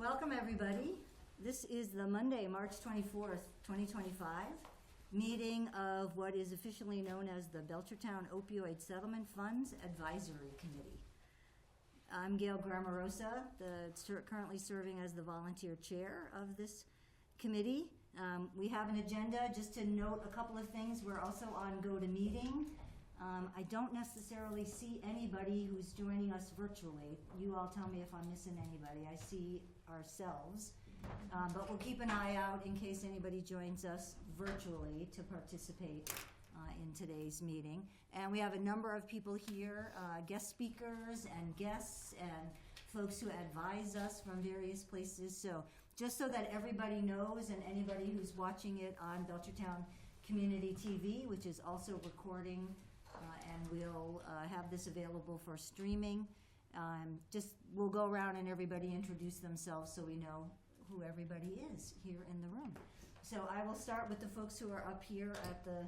Welcome, everybody. This is the Monday, March 24th, 2025, meeting of what is officially known as the Belchertown Opioid Settlement Funds Advisory Committee. I'm Gail Grammarosa, currently serving as the volunteer chair of this committee. We have an agenda. Just to note a couple of things, we're also on GoToMeeting. I don't necessarily see anybody who's joining us virtually. You all tell me if I'm missing anybody. I see ourselves. But we'll keep an eye out in case anybody joins us virtually to participate in today's meeting. And we have a number of people here, guest speakers and guests and folks who advise us from various places. So just so that everybody knows, and anybody who's watching it on Belchertown Community TV, which is also recording, and we'll have this available for streaming. We'll go around and everybody introduce themselves so we know who everybody is here in the room. So I will start with the folks who are up here at the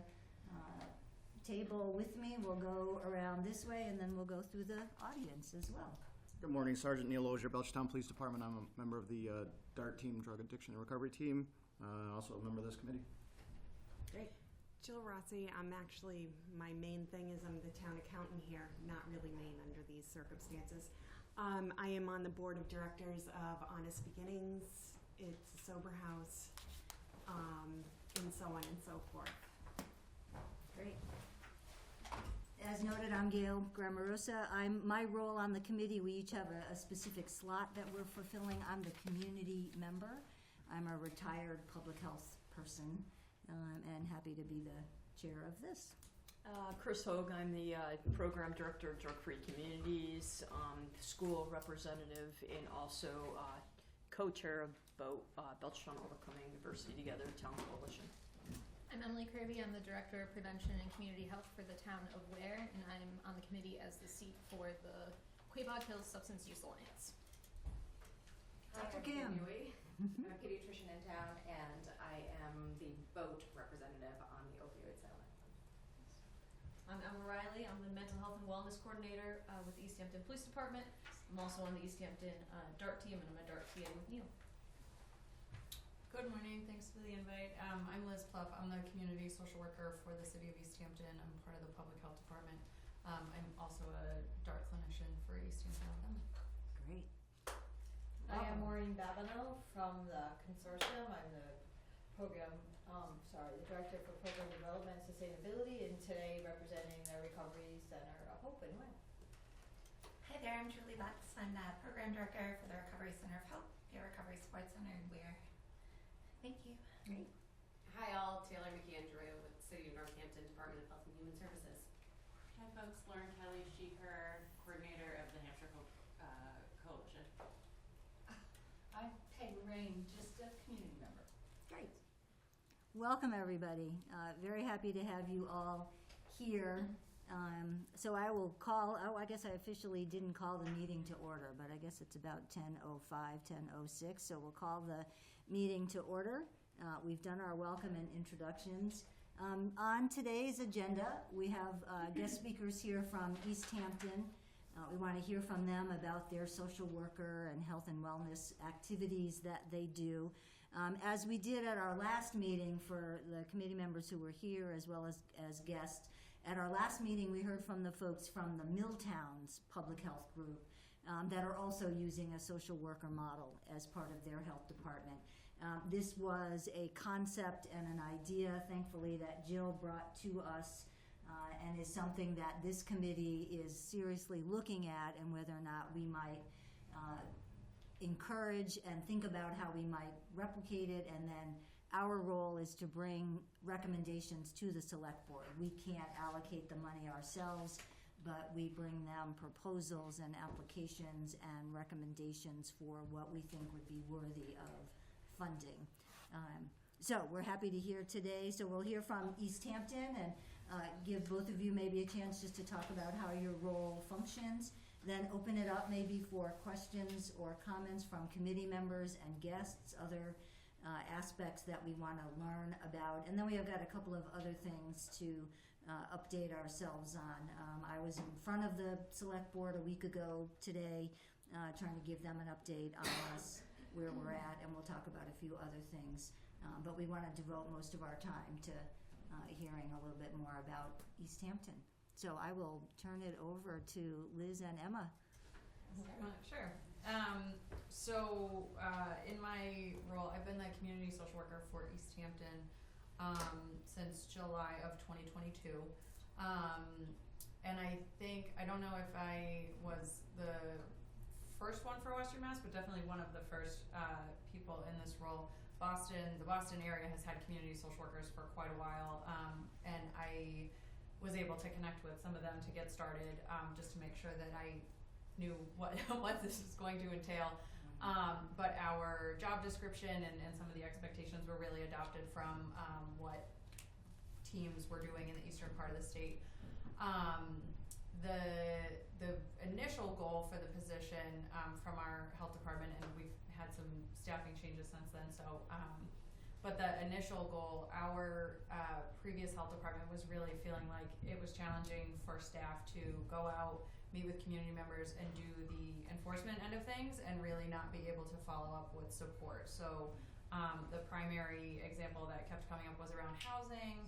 table with me. We'll go around this way and then we'll go through the audience as well. Good morning, Sergeant Neil Ozier, Belchertown Police Department. I'm a member of the DART team, Drug Addiction and Recovery team, also a member of this committee. Great. Jill Rossi. My main thing is I'm the town accountant here, not really main under these circumstances. I am on the board of directors of Honest Beginnings, It's a Sober House, and so on and so forth. Great. As noted, I'm Gail Grammarosa. My role on the committee, we each have a specific slot that we're fulfilling. I'm the community member. I'm a retired public health person. And happy to be the chair of this. Chris Hogue, I'm the program director of Drug-Free Communities, school representative, and also co-chair of Belchertown Overcoming Adversity Together Town Coalition. I'm Emily Kirby. I'm the director of prevention and community health for the town of Ware, and I'm on the committee as the seat for the Quabog Hills Substance Use Alliance. Dr. Kim. I'm a pediatrician in town, and I am the boat representative on the opioid settlement. I'm Emma Riley. I'm the mental health and wellness coordinator with the East Hampton Police Department. I'm also on the East Hampton DART team, and I'm a DART TA with Neil. Good morning. Thanks for the invite. I'm Liz Plupp. I'm the community social worker for the city of East Hampton. I'm part of the public health department. I'm also a DART clinician for East Hampton. Great. I am Maureen Babineau from the consortium. I'm the the director for program development and sustainability, and today representing the Recovery Center of Hope and Ware. Hi there, I'm Julie Butts. I'm the program director for the Recovery Center of Hope, the Recovery Support Center in Ware. Thank you. Great. Hi all, Taylor McAndrew with City of Northampton Department of Health and Human Services. Hi folks, Lauren Kelly, she/her, coordinator of the Hampshire Hope Coalition. I'm Peg Rain, just a community member. Great. Welcome, everybody. Very happy to have you all here. So I will call, I guess I officially didn't call the meeting to order, but I guess it's about 10:05, 10:06, so we'll call the meeting to order. We've done our welcome and introductions. On today's agenda, we have guest speakers here from East Hampton. We want to hear from them about their social worker and health and wellness activities that they do. As we did at our last meeting for the committee members who were here as well as guests, at our last meeting we heard from the folks from the Milltown's public health group that are also using a social worker model as part of their health department. This was a concept and an idea, thankfully, that Jill brought to us and is something that this committee is seriously looking at, and whether or not we might encourage and think about how we might replicate it. And then our role is to bring recommendations to the select board. We can't allocate the money ourselves, but we bring them proposals and applications and recommendations for what we think would be worthy of funding. So we're happy to hear today. So we'll hear from East Hampton and give both of you maybe a chance just to talk about how your role functions. Then open it up maybe for questions or comments from committee members and guests, other aspects that we want to learn about. And then we have got a couple of other things to update ourselves on. I was in front of the select board a week ago today trying to give them an update on us where we're at, and we'll talk about a few other things. But we want to devote most of our time to hearing a little bit more about East Hampton. So I will turn it over to Liz and Emma. Sure. In my role, I've been the community social worker for East Hampton since July of 2022. And I don't know if I was the first one for Western Mass, but definitely one of the first people in this role. The Boston area has had community social workers for quite a while, and I was able to connect with some of them to get started, just to make sure that I knew what this was going to entail. But our job description and some of the expectations were really adopted from what teams were doing in the eastern part of the state. The initial goal for the position from our health department, and we've had some staffing changes since then, but the initial goal, our previous health department was really feeling like it was challenging for staff to go out, meet with community members, and do the enforcement end of things, and really not be able to follow up with support. So the primary example that kept coming up was around housing,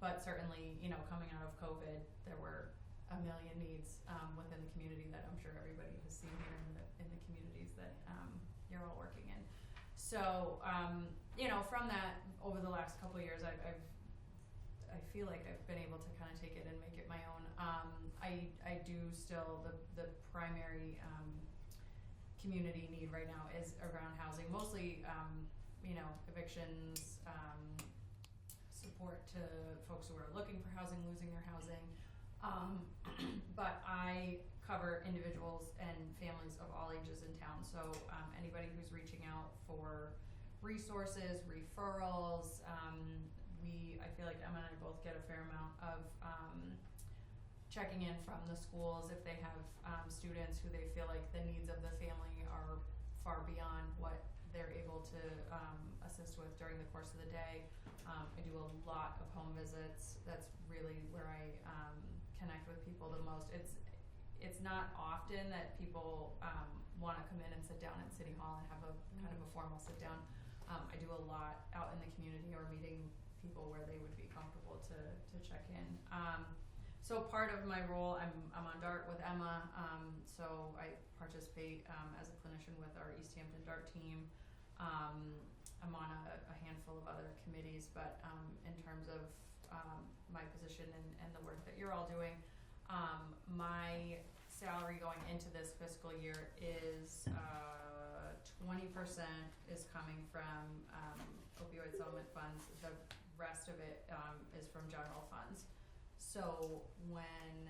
but certainly, coming out of COVID, there were a million needs within the community that I'm sure everybody has seen here in the communities that you're all working in. So, from that, over the last couple of years, I feel like I've been able to kind of take it and make it my own. I do still, the primary community need right now is around housing, mostly, evictions, support to folks who are looking for housing, losing their housing. But I cover individuals and families of all ages in town. So anybody who's reaching out for resources, referrals, I feel like Emma and I both get a fair amount of checking in from the schools if they have students who they feel like the needs of the family are far beyond what they're able to assist with during the course of the day. I do a lot of home visits. That's really where I connect with people the most. It's not often that people want to come in and sit down at City Hall and have a kind of a formal sit down. I do a lot out in the community or meeting people where they would be comfortable to check in. So part of my role, I'm on DART with Emma, so I participate as a clinician with our East Hampton DART team. I'm on a handful of other committees, but in terms of my position and the work that you're all doing, my salary going into this fiscal year is 20% is coming from opioid settlement funds. The rest of it is from general funds. So when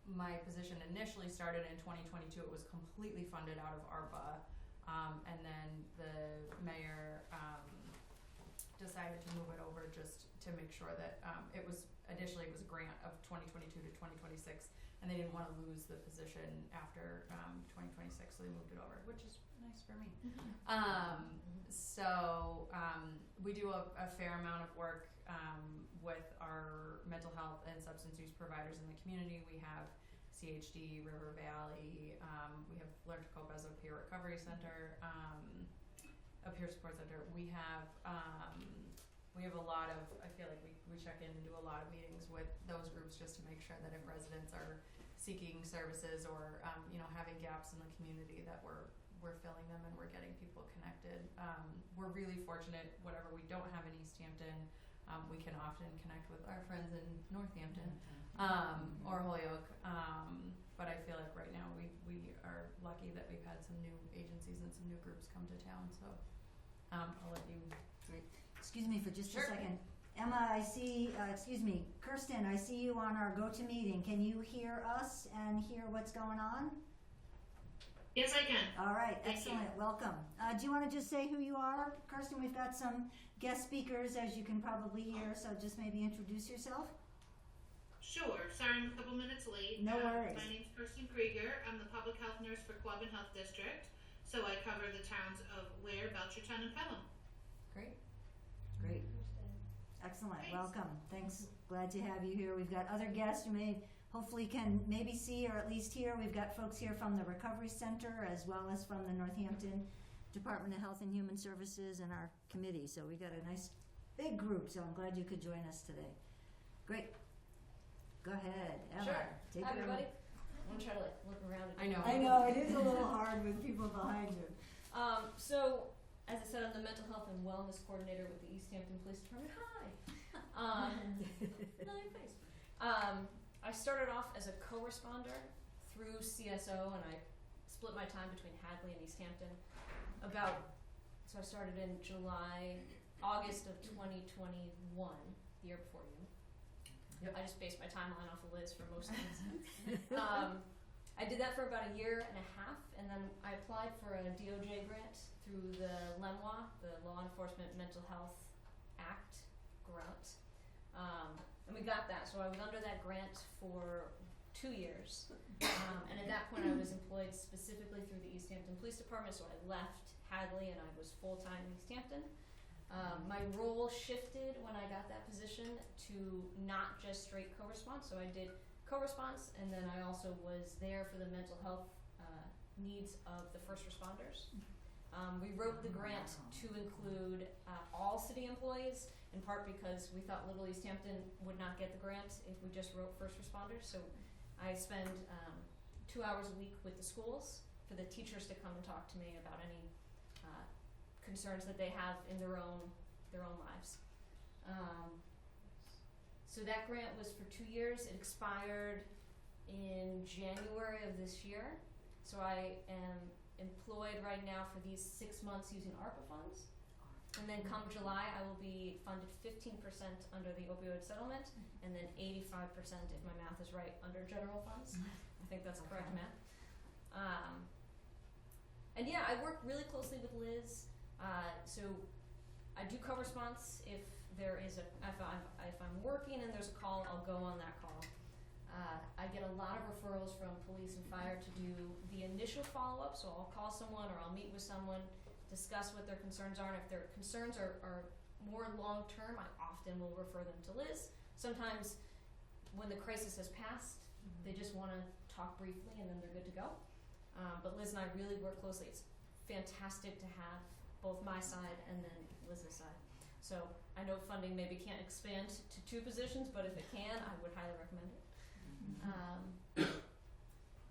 my position initially started in 2022, it was completely funded out of ARPA, and then the mayor decided to move it over just to make sure that it was a grant of 2022 to 2026, and they didn't want to lose the position after 2026, so they moved it over, which is nice for me. So we do a fair amount of work with our mental health and substance use providers in the community. We have CHD, River Valley, we have Learn to Cope as a peer recovery center, a peer support center. We have a lot of, I feel like we check in and do a lot of meetings with those groups just to make sure that if residents are seeking services or having gaps in the community, that we're filling them and we're getting people connected. We're really fortunate, whatever we don't have in East Hampton, we can often connect with our friends in Northampton or Holyoke. But I feel like right now we are lucky that we've had some new agencies and some new groups come to town. So I'll let you. Great. Excuse me for just Sure. a second. Emma, I see, Kirsten, I see you on our GoToMeeting. Can you hear us and hear what's going on? Yes, I can. All right, Thank excellent. you. Welcome. Do you want to just say who you are, Kirsten? We've got some guest speakers, as you can probably hear, so just maybe introduce yourself. Sure. Sorry I'm a couple minutes late. No worries. My name's Kirsten Krieger. I'm the public health nurse for Quabbin Health District. So I cover the towns of Ware, Belchertown, and Pelham. Great. Great. Excellent. Thanks. Welcome. Thanks. Glad to have you here. We've got other guests you may hopefully can maybe see or at least hear. We've got folks here from the Recovery Center as well as from the Northampton Department of Health and Human Services and our committee. So we got a nice big group, so I'm glad you could join us today. Great. Go ahead, Emma. Sure. Take Hi, it everybody. away. I'm gonna try to look around. I know, it is a little hard with people behind you. So, as I said, I'm the mental health and wellness coordinator with the East Hampton Police Department. Hi. Another face. I started off as a co-responder through CSO, and I split my time between Hadley and East Hampton. So I started in August of 2021, the year before you. Yep. I just based my timeline off of Liz for most things. I did that for about a year and a half, and then I applied for a DOJ grant through the LEMWA, the Law Enforcement Mental Health Act grant. And we got that, so I was under that grant for 2 years. And at that point I was employed specifically through the East Hampton Police Department, so I left Hadley and I was full-time in East Hampton. My role shifted when I got that position to not just straight co-response, so I did co-response, and then I also was there for the mental health needs of the first responders. We wrote the grant to include all city employees, in part because we thought Little East Hampton would not get the grant if we just wrote first responders. So I spend 2 hours a week with the schools for the teachers to come and talk to me about any concerns that they have in their own lives. So that grant was for 2 years. It expired in January of this year. So I am employed right now for these 6 months using ARPA funds. And then come July, I will be funded 15% under the opioid settlement, and then 85%, if my math is right, under general funds. I think that's correct math. And yeah, I work really closely with Liz. So I do co-response if I'm working and there's a call, I'll go on that call. I get a lot of referrals from police and fire to do the initial follow-up, so I'll call someone or I'll meet with someone, discuss what their concerns are, and if their concerns are more long-term, I often will refer them to Liz. Sometimes when the crisis has passed, they just want to talk briefly and then they're good to go. But Liz and I really work closely. It's fantastic to have both my side and then Liz's side. So I know funding maybe can't expand to 2 positions, but if it can, I would highly recommend it.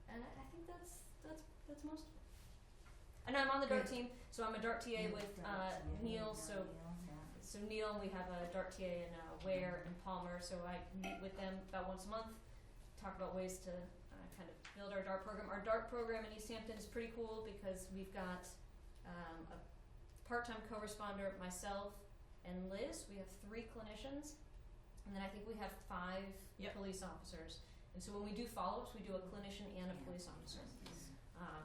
And I think that's most of it. And I'm on the DART team, so I'm a DART TA with Neil. So Neil, and we have a DART TA in Ware and Palmer. So I meet with them about once a month, talk about ways to kind of build our DART program. Our DART program in East Hampton is pretty cool because we've got a part-time co-responder, myself, and Liz. We have 3 clinicians, and then I think we have 5 police officers. And so when we do follow-ups, we do a clinician and a police officer,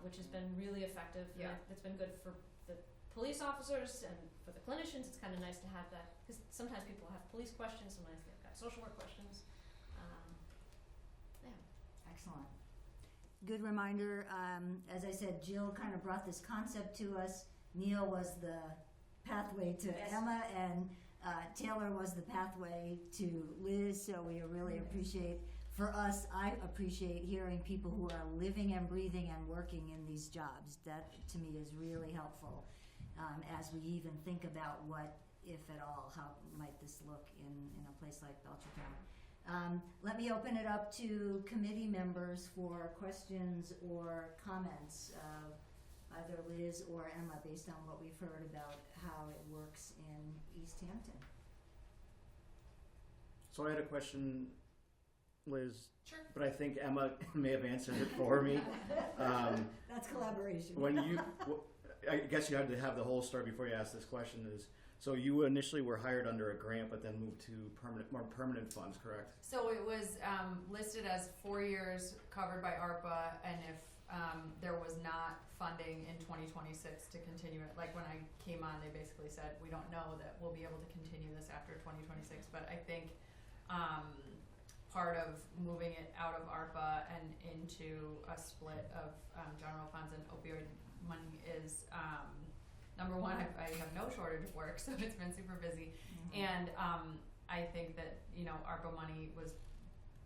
which has been really effective. Yeah. It's been good for the police officers and for the clinicians. It's kind of nice to have that, because sometimes people have police questions, sometimes they've got social work questions. Excellent. Good reminder. As I said, Jill kind of brought this concept to us. Neil was the pathway to Emma, and Taylor was the pathway to Liz. So we really appreciate, for us, I appreciate hearing people who are living and breathing and working in these jobs. That to me is really helpful as we even think about what, if at all, how might this look in a place like Belchertown. Let me open it up to committee members for questions or comments, either Liz or Emma, based on what we've heard about how it works in East Hampton. So I had a question, Liz. Sure. But I think Emma may have answered it for me. That's collaboration. I guess you had to have the whole story before you asked this question. So you initially were hired under a grant, but then moved to more permanent funds, correct? So it was listed as 4 years covered by ARPA, and if there was not funding in 2026 to continue it, like when I came on, they basically said, we don't know that we'll be able to continue this after 2026, but I think part of moving it out of ARPA and into a split of general funds and opioid money is number one, I have no shortage of work, so it's been super busy. And I think that, ARPA money was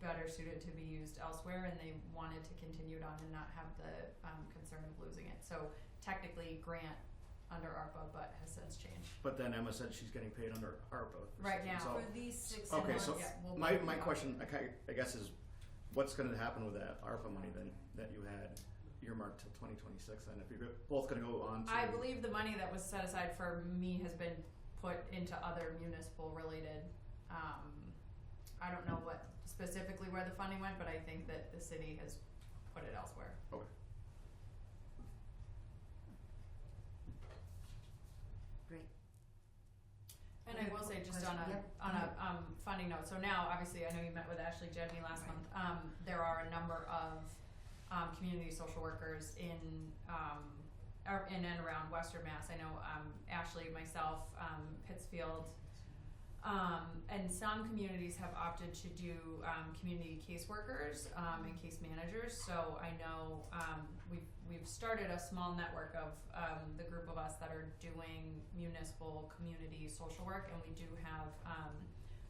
better suited to be used elsewhere, and they wanted to continue it on and not have the concern of losing it. So technically, grant under ARPA, but has since changed. But then Emma said she's getting paid under ARPA. Right now, So, for these 6 okay, months, so we'll my be question, I guess, is what's going to happen with that ARPA money then that you had earmarked till 2026? Then, if you're both going to go on to, I believe the money that was set aside for me has been put into other municipal related. I don't know what specifically where the funding went, but I think that the city has put it elsewhere. Okay. Great. And I will say, just on a Yep. funding note. So now, obviously, I know you met with Ashley Jedney last month. There are a number of community social workers in and around Western Mass. I know Ashley, myself, Pittsfield, and some communities have opted to do community caseworkers and case managers. So I know we've started a small network of the group of us that are doing municipal community social work, and we do have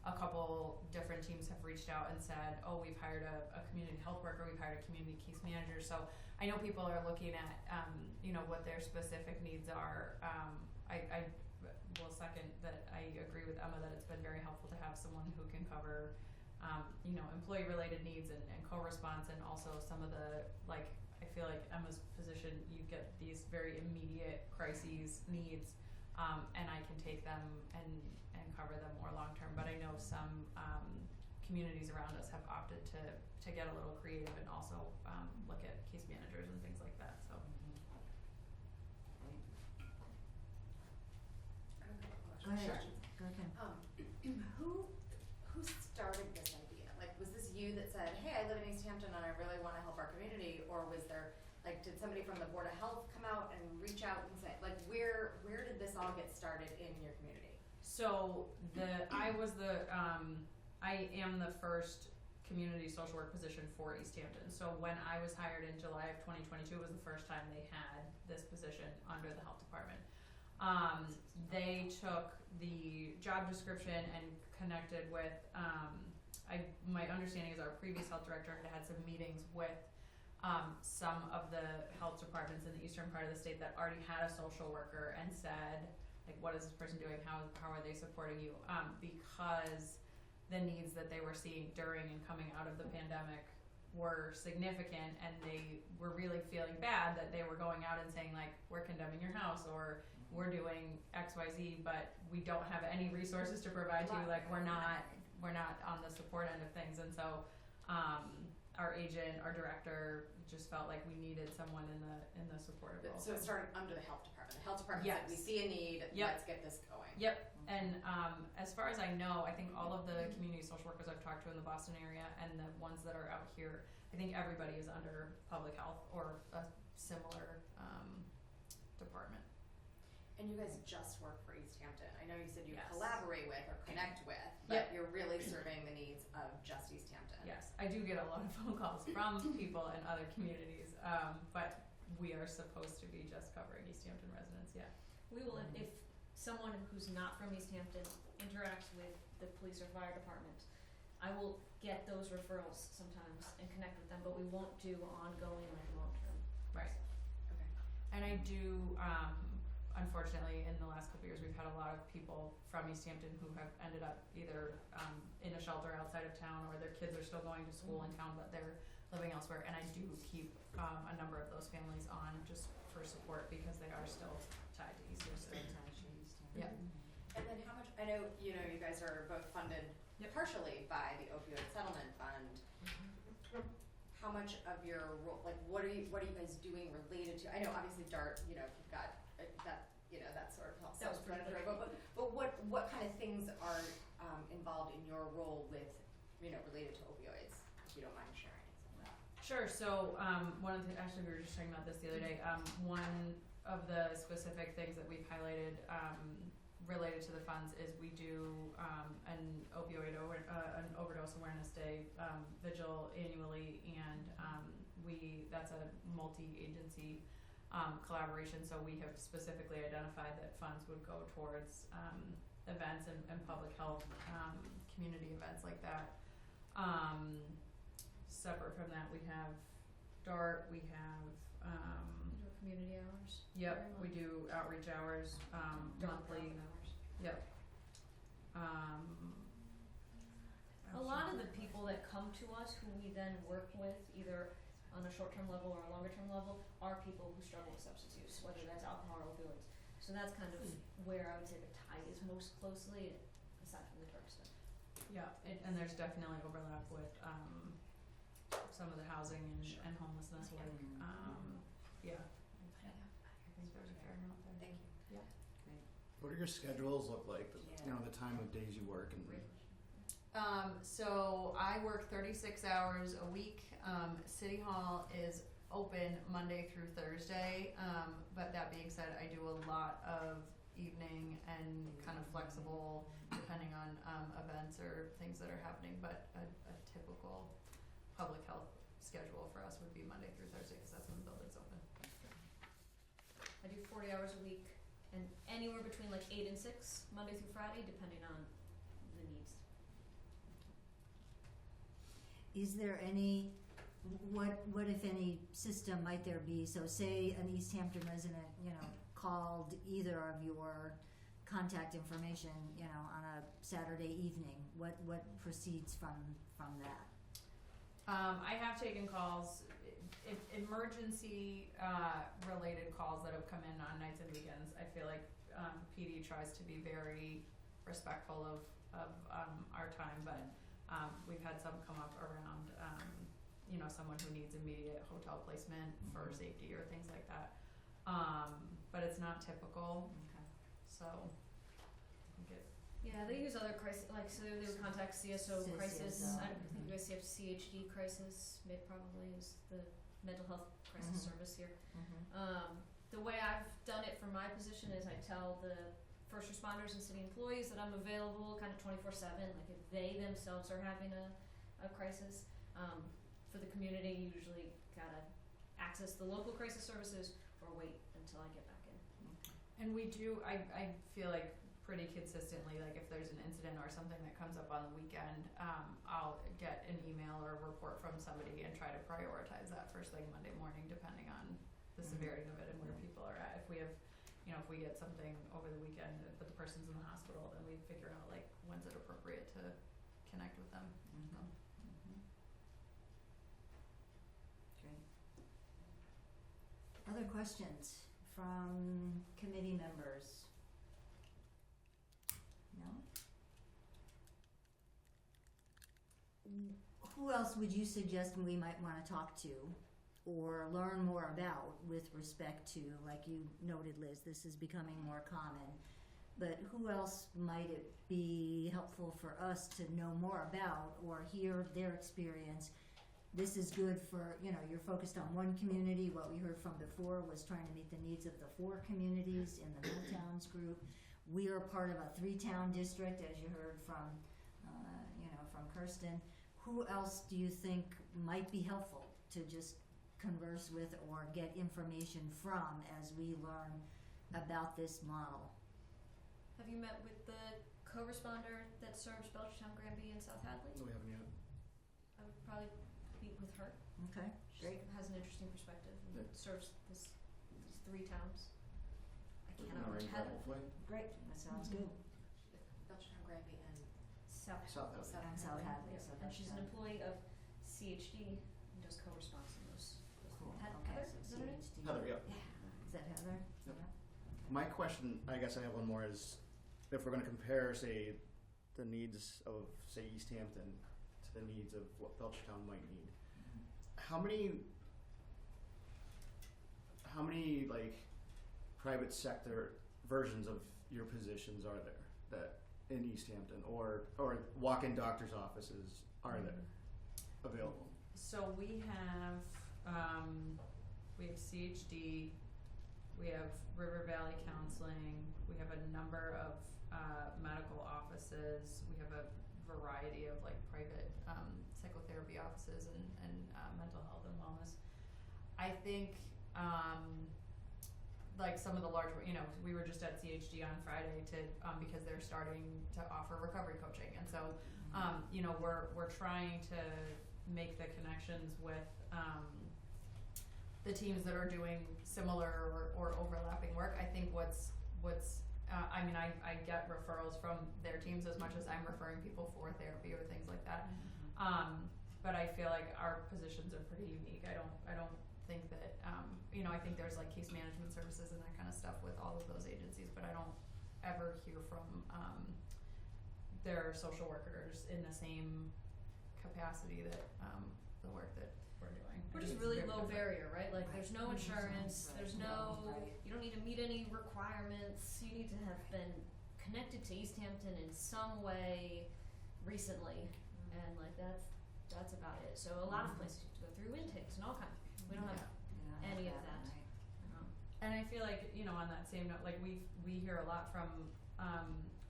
a couple different teams have reached out and said, oh, we've hired a community health worker, we've hired a community case manager. So I know people are looking at what their specific needs are. I will second that. I agree with Emma that it's been very helpful to have someone who can cover employee related needs and co-response, and also some of the, like, I feel like Emma's position, you get these very immediate crises needs, and I can take them and cover them more long term. But I know some communities around us have opted to get a little creative and also look at case managers and things like that. So Go ahead. Questions. Go ahead. Who started this idea? Like, was this you that said, hey, I live in East Hampton and I really want to help our community? Or was there, like, did somebody from the Board of Health come out and reach out and say, like, where did this all get started in your community? So I am the first community social work position for East Hampton. So when I was hired in July of 2022 was the first time they had this position under the health department. They took the job description and connected with, my understanding is our previous health director had some meetings with some of the health departments in the eastern part of the state that already had a social worker and said, like, what is this person doing? How are they supporting you? Because the needs that they were seeing during and coming out of the pandemic were significant, and they were really feeling bad that they were going out and saying, like, we're condemning your house, or we're doing XYZ, but we don't have any resources to provide to you. Like, we're not on the support end of things. And so our agent, our director, just felt like we needed someone in the supportive role. So it started under the health department. The health department Yes. said, we see a need, Yep. let's get this going. Yep. And as far as I know, I think all of the community social workers I've talked to in the Boston area and the ones that are out here, I think everybody is under public health or a similar department. And you guys just work for East Hampton. I know you said you Yes. collaborate with or connect with, but you're really serving the needs of just East Hampton. Yes, I do get a lot of phone calls from people in other communities, but we are supposed to be just covering East Hampton residents, yeah. We will, if someone who's not from East Hampton interacts with the police or fire department, I will get those referrals sometimes and connect with them, but we won't do ongoing, like, long-term. Right. Okay. And I do, unfortunately, in the last couple of years, we've had a lot of people from East Hampton who have ended up either in a shelter outside of town, or their kids are still going to school in town, but they're living elsewhere. And I do keep a number of those families on just for support, because they are still tied to East Hampton. Yeah. And then how much, I know, you guys are both funded partially by the opioid settlement fund. How much of your role, like, what are you guys doing related to, I know obviously DART, you've got that sort of help. That was pretty big. But what kind of things are involved in your role with, related to opioids, if you don't mind sharing some of that? Sure. So one of the, actually, we were just talking about this the other day. One of the specific things that we've highlighted related to the funds is we do an an overdose awareness day vigil annually, and that's a multi-agency collaboration. So we have specifically identified that funds would go towards events and public health community events like that. Separate from that, we have DART, we have community hours? Yep, every we month? do outreach hours, monthly. Drop-off hours. Yep. A lot of the people that come to us who we then work with, either on a short-term level or a longer-term level, are people who struggle with substance use, whether that's alcohol or opioids. So that's kind of where I would say the tie is most closely, aside from the drug stuff. Yeah, and there's definitely overlap with some of the housing and homelessness work. Yeah, I think there's a fair amount there. Thank you. Yeah. What do your schedules look like? You know, the time of days you work and. So I work 36 hours a week. City Hall is open Monday through Thursday, but that being said, I do a lot of evening and kind of flexible depending on events or things that are happening, but a typical public health schedule for us would be Monday through Thursday because that's when the building's open. I do 40 hours a week, and anywhere between like 8 and 6, Monday through Friday, depending on the needs. Is there any, what if any system might there be? So say an East Hampton resident, called either of your contact information, on a Saturday evening. What proceeds from that? I have taken calls, emergency related calls that have come in on nights and weekends. I feel like PD tries to be very respectful of our time, but we've had some come up around someone who needs immediate hotel placement for safety or things like that. But it's not typical. Okay. So I think it. Yeah, they use other crisis, like so they would contact CSO crisis. I think you guys have CHD crisis. Probably is the mental health crisis service here. The way I've done it from my position is I tell the first responders and city employees that I'm available kind of 24/7. Like if they themselves are having a crisis, for the community, you usually gotta access the local crisis services or wait until I get back in. And we do, I feel like pretty consistently, like if there's an incident or something that comes up on the weekend, I'll get an email or a report from somebody and try to prioritize that first thing Monday morning, depending on the severity of it and where people are at. If we have, if we get something over the weekend, but the person's in the hospital, then we figure out like when's it appropriate to connect with them. So. Great. Other questions from committee members? No? Who else would you suggest we might want to talk to or learn more about with respect to, like you noted, Liz, this is becoming more common, but who else might it be helpful for us to know more about or hear their experience? This is good for, you're focused on one community. What we heard from before was trying to meet the needs of the 4 communities in the Milltowns group. We are part of a 3-town district, as you heard from, from Kirsten. Who else do you think might be helpful to just converse with or get information from as we learn about this model? Have you met with the co-responder that serves Belchertown, Granby, and South Hadley? No, we haven't yet. I would probably meet with her. Okay, great. She has an interesting perspective and serves these 3 towns. I Within cannot our remember range, Heather. hopefully. Great, that sounds good. Belchertown, Granby, and South South Hadley. And South Hadley. Yeah, so and she's an that's employee of CHD and does co-response in those. cool. Heather, Okay, is so that her name? CHD. Heather, yep. Is that Heather? Yep. Yeah. My question, I guess I have one more, is if we're going to compare, say, the needs of, say, East Hampton to the needs of what Belchertown might need, how many like private sector versions of your positions are there that in East Hampton or walk-in doctor's offices are there available? So we have CHD, we have River Valley Counseling, we have a number of medical offices, we have a variety of like private psychotherapy offices and mental health and wellness. I think like some of the large, we were just at CHD on Friday because they're starting to offer recovery coaching, and so we're trying to make the connections with the teams that are doing similar or overlapping work. I think I mean, I get referrals from their teams as much as I'm referring people for therapy or things like that. But I feel like our positions are pretty unique. I don't think that, I think there's like case management services and that kind of stuff with all of those agencies, but I don't ever hear from their social workers in the same capacity that the work that we're doing. Which is really low barrier, right? Like there's no insurance, there's no, you don't need to meet any requirements, you need to have been connected to East Hampton in some way recently, and like that's about it. So a lot of places you have to go through intakes and all kinds. We don't have any of that. And I feel like, on that same note, like we hear a lot from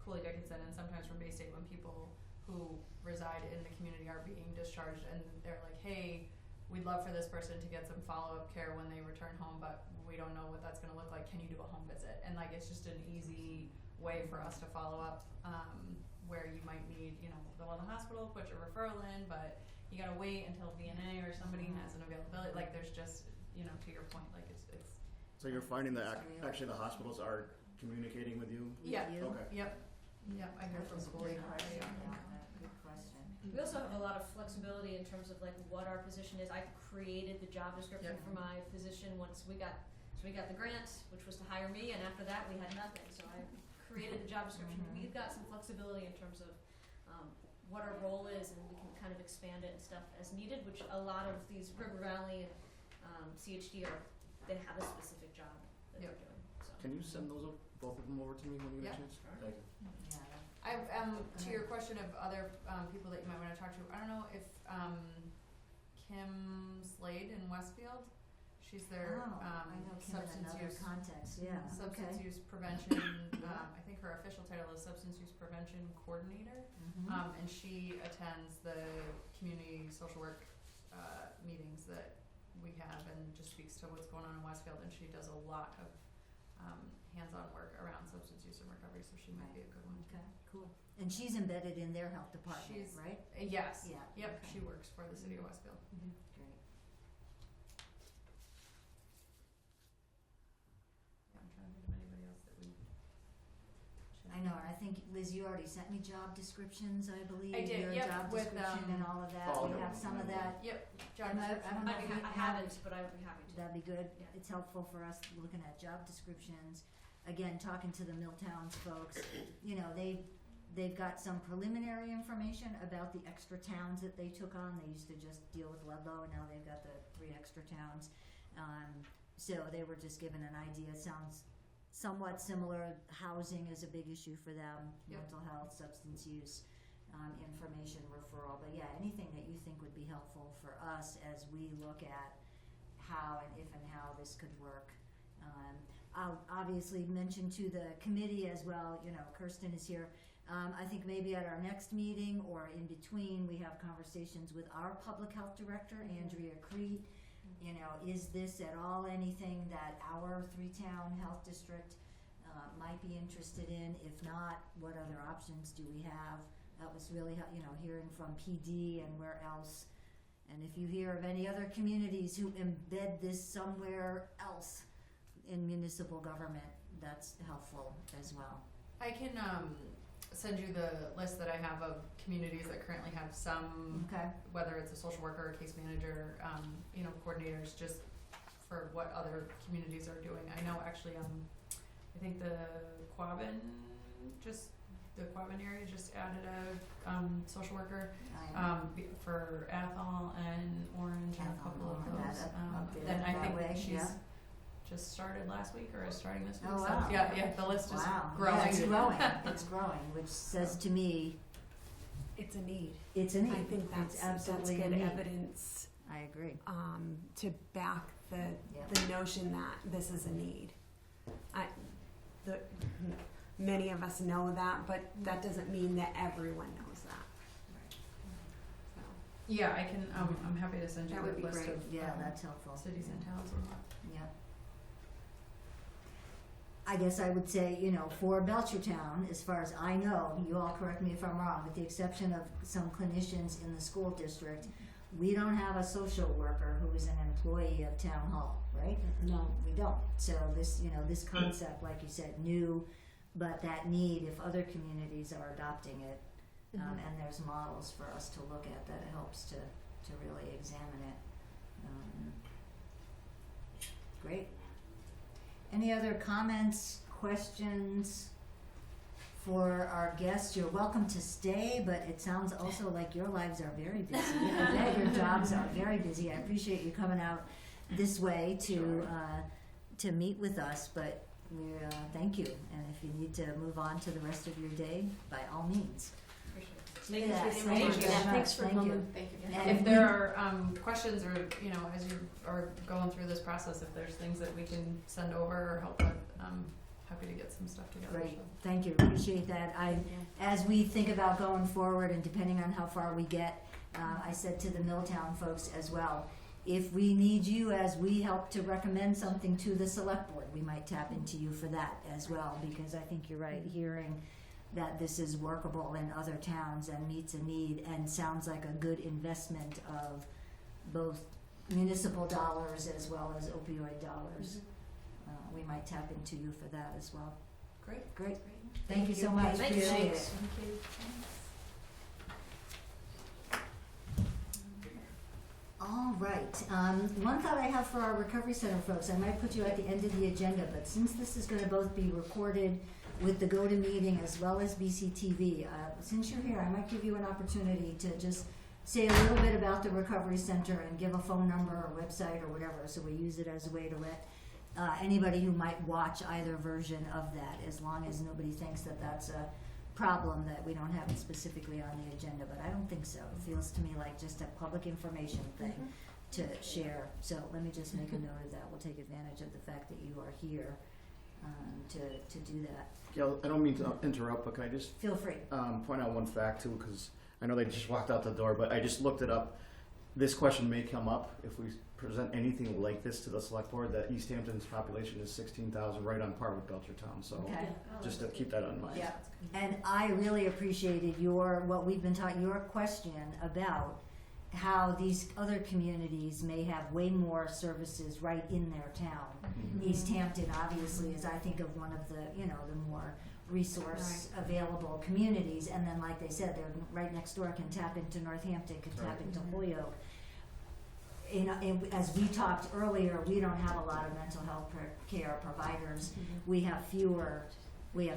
Cooley Dickinson and sometimes from Bay State when people who reside in the community are being discharged and they're like, hey, we'd love for this person to get some follow-up care when they return home, but we don't know what that's going to look like. Can you do a home visit? And like it's just an easy way for us to follow up where you might need, go to the hospital, put your referral in, but you got to wait until VNA or somebody has an availability. Like there's just, to your point, like it's So you're finding that actually the hospitals are communicating with you? Yeah. Okay. Yep. I hear from schools. Good question. Good question. We also have a lot of flexibility in terms of like what our position is. I created the job description for my position once we got the grant, which was to hire me, and after that we had nothing. So I created the job description. We've got some flexibility in terms of what our role is, and we can kind of expand it and stuff as needed, which a lot of these River Valley and CHD they have a specific job that they're doing. So. Can you send both of them over to me when you get a chance? Thank you. To your question of other people that you might want to talk to, I don't know if Kim Slade in Westfield, she's their I know Kim in substance another use context. Yeah. substance use prevention. I think her official title is substance use prevention coordinator, and she attends the community social work meetings that we have and just speaks to what's going on in Westfield, and she does a lot of hands-on work around substance use and recovery, so she might be a good one. Okay, cool. And she's embedded in their health department, right? Yes. Yeah. Yep. Okay. She works for the city of Westfield. Great. Yeah, I'm trying to think of anybody else that we. I know, and I think, Liz, you already sent me job descriptions, I believe. I did, Your yep, job with, description and all of that. Oh, We no, have some of that. Yep. Job And I don't know if we I haven't, but I would be happy to. That'd be good. Yeah. It's helpful for us looking at job descriptions. Again, talking to the Milltowns folks, they've got some preliminary information about the extra towns that they took on. They used to just deal with Ludlow, and now they've got the 3 extra towns. So they were just given an idea. It sounds somewhat similar. Housing is a big issue for them. Yep. Mental health, substance use, information referral. But yeah, anything that you think would be helpful for us as we look at how and if and how this could work. I'll obviously mention to the committee as well, Kirsten is here. I think maybe at our next meeting or in between, we have conversations with our public health director, Andrea Crete. Is this at all anything that our 3-town health district might be interested in? If not, what other options do we have? That was really, hearing from PD and where else. And if you hear of any other communities who embed this somewhere else in municipal government, that's helpful as well. I can send you the list that I have of communities that currently have some, whether it's a social worker or case manager, coordinators, just for what other communities are doing. I know actually, I think the Quabbin area just added a social worker for Athol and Orange and a couple of those. Then I think she's just started last week or is starting this week. Oh, so wow. yeah, the list is growing. Yeah, it's growing. It's growing, which says to me, It's a need. it's a need. I think it's absolutely good a need. evidence I agree. to back the notion that this is a need. Many of us know that, but that doesn't mean that everyone knows that. So. Yeah, I can. I'm happy to send you That would the be list great. of That's helpful. cities and towns and that. Yeah. I guess I would say, for Belchertown, as far as I know, you all correct me if I'm wrong, with the exception of some clinicians in the school district, we don't have a social worker who is an employee of town hall, right? No. We don't. So this, this concept, like you said, new, but that need, if other communities are adopting it, and there's models for us to look at, that helps to really examine it. Great. Any other comments, questions for our guests? You're welcome to stay, but it sounds also like your lives are very busy. I bet your jobs are very busy. I appreciate you coming out this way to meet with us, but we thank you. And if you need to move on to the rest of your day, by all means. Thank you. Thank you. Thanks for coming. Thank you. And If there are questions or, as you are going through this process, if there's things that we can send over or help with, I'm happy to get some stuff together. Great, thank you, appreciate that. As we think about going forward and depending on how far we get, I said to the Milltown folks as well, if we need you as we help to recommend something to the select board, we might tap into you for that as well, because I think you're right, hearing that this is workable in other towns and meets a need and sounds like a good investment of both municipal dollars as well as opioid dollars. We might tap into you for that as well. Great. Thank you so much. Thank you. Appreciate it. Thanks. All right. One thought I have for our recovery center folks, I might put you at the end of the agenda, but since this is going to both be recorded with the GOTA meeting as well as BCTV, since you're here, I might give you an opportunity to just say a little bit about the recovery center and give a phone number or website or whatever, so we use it as a way to let anybody who might watch either version of that, as long as nobody thinks that that's a problem that we don't have it specifically on the agenda, but I don't think so. It feels to me like just a public information thing to share. So let me just make a note of that. We'll take advantage of the fact that you are here to do that. Gail, I don't mean to interrupt, but can I just Feel free. point out one fact too, because I know they just walked out the door, but I just looked it up. This question may come up if we present anything like this to the select board, that East Hampton's population is 16,000, right on par with Belchertown. So Okay. just to keep that in mind. Yeah. And I really appreciated what we've been talking, your question about how these other communities may have way more services right in their town. East Hampton obviously is, I think, of one of the, the more resource available communities, and then like they said, they're right next door, can tap into Northampton, can tap into Holyoke. As we talked earlier, we don't have a lot of mental health care providers. We have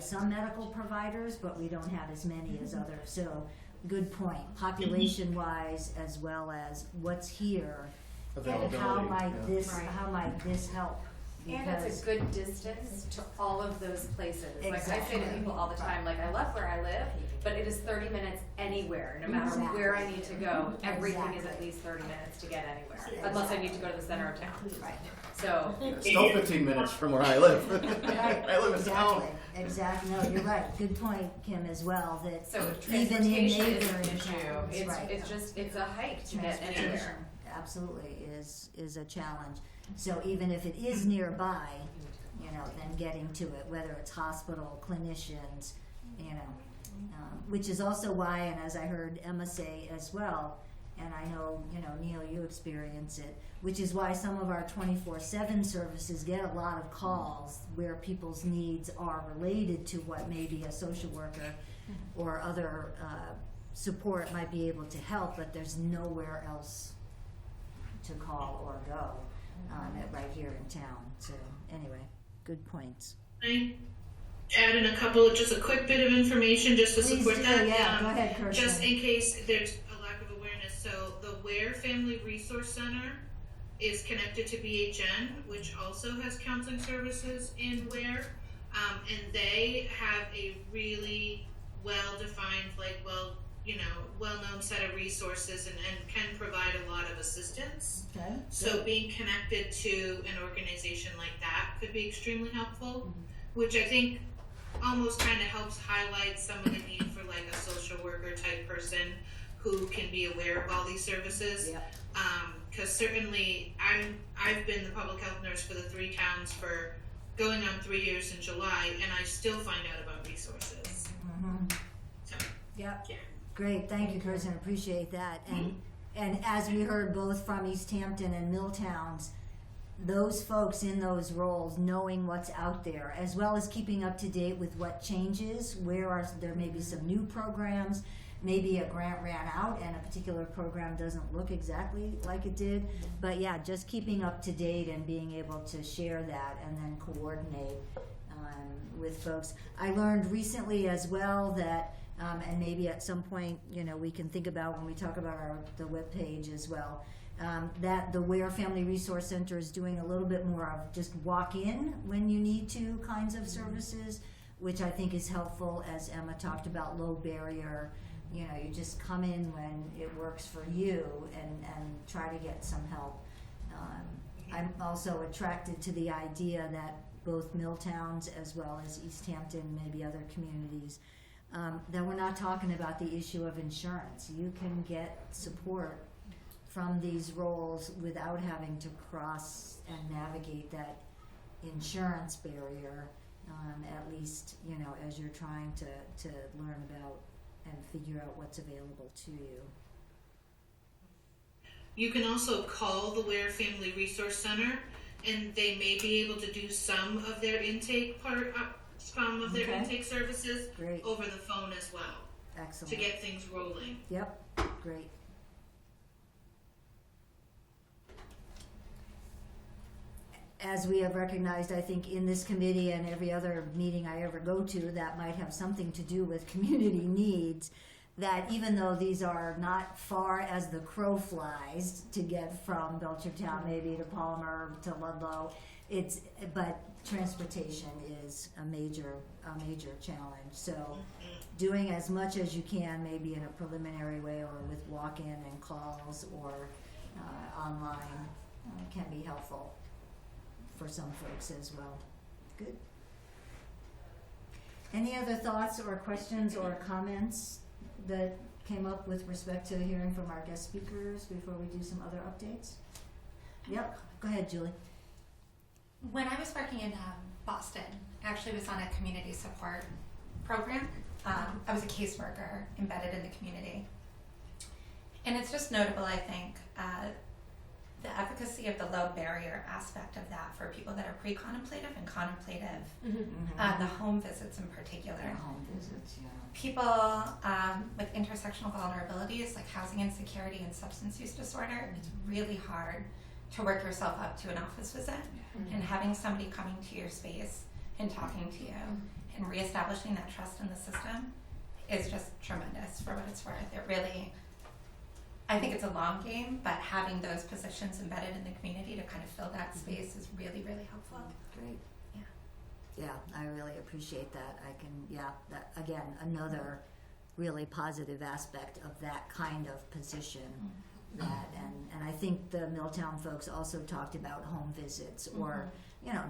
some medical providers, but we don't have as many as others. So, good point. Population-wise, as well as what's here, and how might this help? And it's a good distance to all of those places. Like I say to people all the time, like I love where I live, but it is 30 minutes anywhere, no matter where I need to go. Everything is at least 30 minutes to get anywhere, unless I need to go to the center of town. Right. So Still 15 minutes from where I live. Right. I live in town. Exactly. No, you're right. Good point, Kim, as well. That so even in transportation is an neighboring issue. towns, It's a hike to get anywhere. Absolutely is a challenge. So even if it is nearby, then getting to it, whether it's hospital, clinicians, which is also why, and as I heard Emma say as well, and I know, Neil, you experience it, which is why some of our 24/7 services get a lot of calls where people's needs are related to what maybe a social worker or other support might be able to help, but there's nowhere else to call or go right here in town. So anyway, good points. I add in just a quick bit of information just to Please support do, that. yeah, go ahead, Kirsten. Just in case there's a lack of awareness. So the Ware Family Resource Center is connected to BHN, which also has counseling services in Ware. And they have a really well-defined, well-known set of resources and can provide a lot of assistance. Okay. So being connected to an organization like that could be extremely helpful, which I think almost kind of helps highlight some of the need for like a social worker type person who can be aware of all these services. Yep. Because certainly I've been the public health nurse for the 3 towns for going on 3 years in July, and I still find out about resources. So Yep. yeah. Great, thank you, Kirsten, appreciate that. And as we heard both from East Hampton and Milltowns, those folks in those roles knowing what's out there, as well as keeping up to date with what changes, there may be some new programs, maybe a grant ran out and a particular program doesn't look exactly like it did. But yeah, just keeping up to date and being able to share that and then coordinate with folks. I learned recently as well that, and maybe at some point, we can think about when we talk about the webpage as well, that the Ware Family Resource Center is doing a little bit more of just walk in when you need to kinds of services, which I think is helpful, as Emma talked about, low barrier. You just come in when it works for you and try to get some help. I'm also attracted to the idea that both Milltowns as well as East Hampton, maybe other communities, that we're not talking about the issue of insurance. You can get support from these roles without having to cross and navigate that insurance barrier, at least, as you're trying to learn about and figure out what's available to you. You can also call the Ware Family Resource Center, and they may be able to do some of their intake intake services Great. over the phone as well. Excellent. To get things rolling. Yep, great. As we have recognized, I think, in this committee and every other meeting I ever go to that might have something to do with community needs, that even though these are not far as the crow flies to get from Belchertown maybe to Palmer to Ludlow, but transportation is a major challenge. So doing as much as you can, maybe in a preliminary way or with walk-in and calls or online, can be helpful for some folks as well. Good. Any other thoughts or questions or comments that came up with respect to hearing from our guest speakers before we do some other updates? Yep, go ahead, Julie. When I was working in Boston, I actually was on a community support program. I was a caseworker embedded in the community. And it's just notable, I think, the efficacy of the low barrier aspect of that for people that are pre-contemplative and contemplative, the home visits in particular. Home visits, yeah. People with intersectional vulnerabilities like housing insecurity and substance use disorder, it's really hard to work yourself up to an office visit. And having somebody coming to your space and talking to you and reestablishing that trust in the system is just tremendous for what it's worth. It really, I think it's a long game, but having those positions embedded in the community to kind of fill that space is really, really helpful. Great. Yeah. Yeah, I really appreciate that. That again, another really positive aspect of that kind of position. That and I think the Milltown folks also talked about home visits or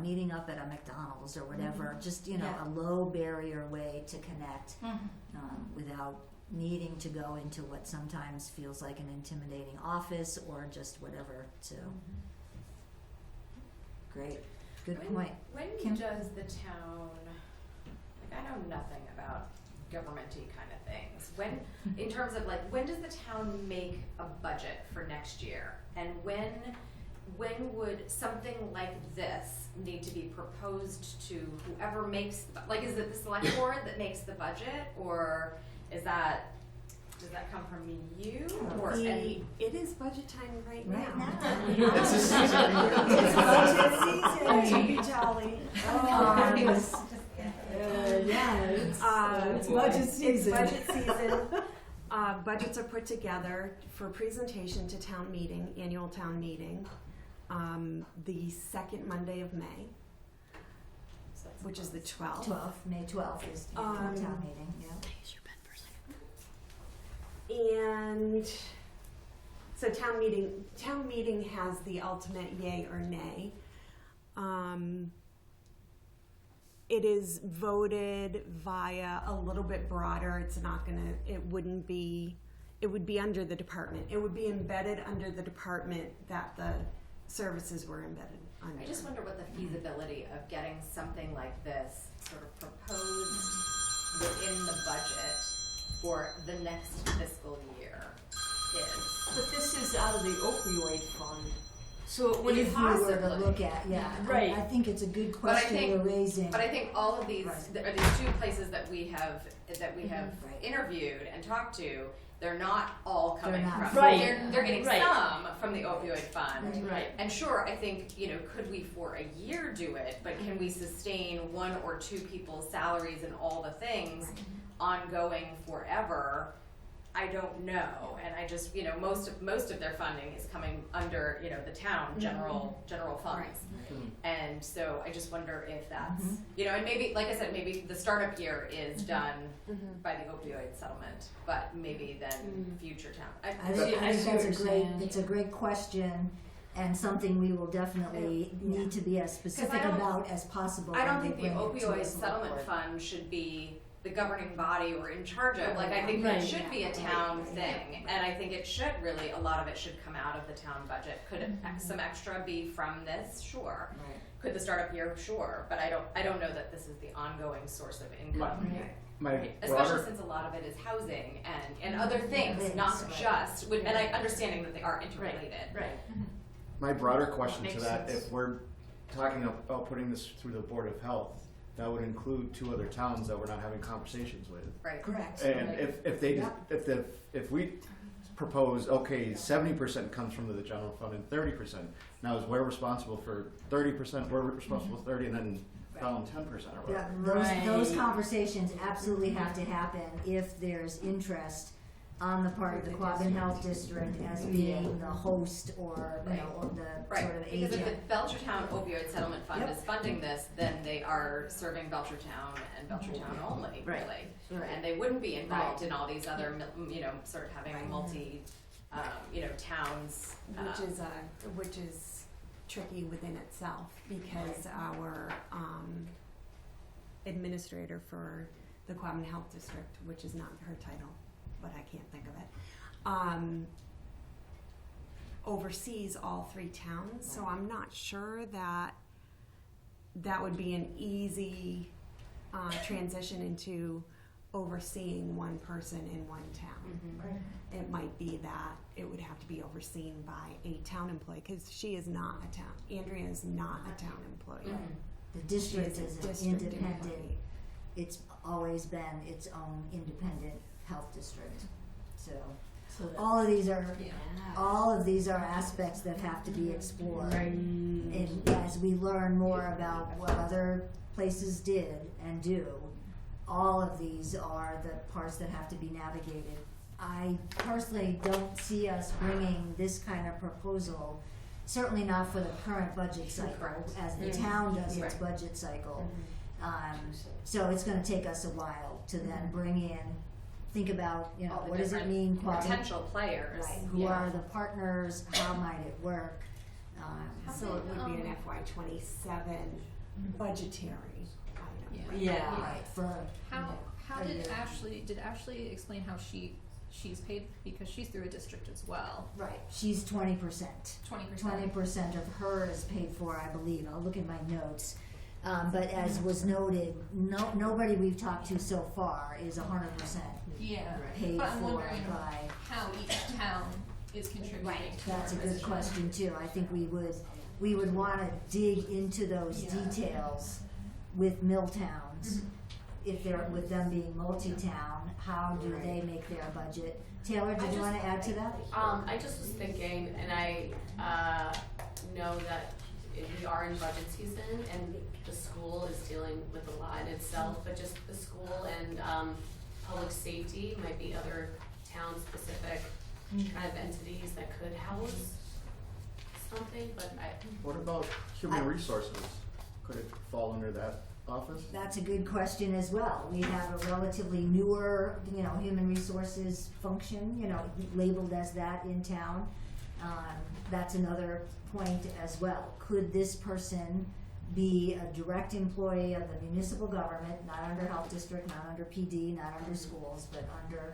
meeting up at a McDonald's or whatever, just a low barrier way to connect without needing to go into what sometimes feels like an intimidating office or just whatever. So great, good point. When Kim? does the town, I know nothing about government-y kind of things. When, in terms of when does the town make a budget for next year? And when would something like this need to be proposed to whoever makes, is it the select board that makes the budget, or does that come from you, or any? It is budget time right now. It's a season. It's budget season. To be jolly. It's budget season. It's budget season. Budgets are put together for presentation to town meeting, annual town meeting, the second Monday of May, which is the 12th. May 12th is the town meeting. Yeah. And so town meeting has the ultimate yay or nay. It is voted via a little bit broader. It would be under the department. It would be embedded under the department that the services were embedded under. I just wonder what the feasibility of getting something like this sort of proposed within the budget for the next fiscal year is. But this is out of the opioid fund. So when If you we were to possibly. look at, yeah, Right. I think it's a good But I question think- you're raising. But I think all of these, Right. are these two places that we have Right. interviewed and talked to, they're not all They're coming not from. Right. They're getting Right. some from the opioid fund. Right. And sure, I think, could we for a year do it, but can we sustain one or two people's salaries and all the things ongoing forever? I don't know, and I just, most of their funding is coming under, the town general funds. And so I just wonder if that's, and maybe, like I said, maybe the startup year is done by the opioid settlement, but maybe then future town. I think it's a great question, and something we will definitely need to be as specific don't- about as possible. I don't when think they the bring it to opioid us on settlement board. fund should be the governing body or in charge of, like, I think Right. it should be a town thing, and I think it should really, a lot of it should come out of the town budget. Could some extra be from this? Sure. Right. Could the startup year? Sure, but I don't know that this is the ongoing source of income. My Especially broader, since a lot of it is housing and other things, It is, not right. just, and I understanding that they are interrelated. Right. my broader question to Makes that, sense. if we're talking about putting this through the Board of Health, that would include 2 other towns that we're not having conversations with. Right. Correct. And Right. if they if we propose, okay, 70% comes from the general fund and 30%, now is we're responsible for 30%, we're responsible for 30, and then down 10% or Yeah, whatever. those conversations absolutely have to happen if there's interest on the part of the Quabbin Health District as being the host or, or the Right, sort of because agent. if the Belchertown opioid settlement fund Yep. is funding this, then they are serving Belchertown and Belchertown only, Right. really. Right. And they wouldn't be involved in all these other, sort of having multi, towns. Which is tricky within itself, because our administrator for the Quabbin Health District, which is not her title, but I can't think of it, oversees all 3 towns, so I'm not sure that that would be an easy transition into overseeing one person in one town. It might be that it would have to be overseen by a town employee, because she is not a town, Andrea is not a town employee. The district She is a an district independent, employee. it's always been its own independent health district. So all of these are aspects that have to be explored. And as we learn more about what other places did and do, all of these are the parts that have to be navigated. I personally don't see us bringing this kind of proposal, certainly not for the current budget cycle, as the town does its budget cycle. So it's gonna take us a while to then bring in, think about, All the what does it different mean, potential players. Right, who are the partners, how might it work? So it would be an FY27 budgetary item. Yeah. Right, for, How a did year. Ashley explain how she's paid, because she's through a district as well? right, she's 20%. 20%. 20% of her is paid for, I believe. I'll look at my notes. But as was noted, nobody we've talked to so far is 100% Yeah. paid But I'm for wondering by. how each town is contributing to That's a our good position. question too. I think we would want to dig into those details with Milltowns. If they're, with them being multi-town, how do they make their budget? Taylor, did you want to add to that? I just was thinking, and I know that we are in budget season, and the school is dealing with a lot in itself, but just the school and public safety might be other town-specific kind of entities that could house something, but What about human resources? Could it fall under that office? That's a good question as well. We have a relatively newer, human resources function, labeled as that in town. That's another point as well. Could this person be a direct employee of the municipal government, not under health district, not under PD, not under schools, but under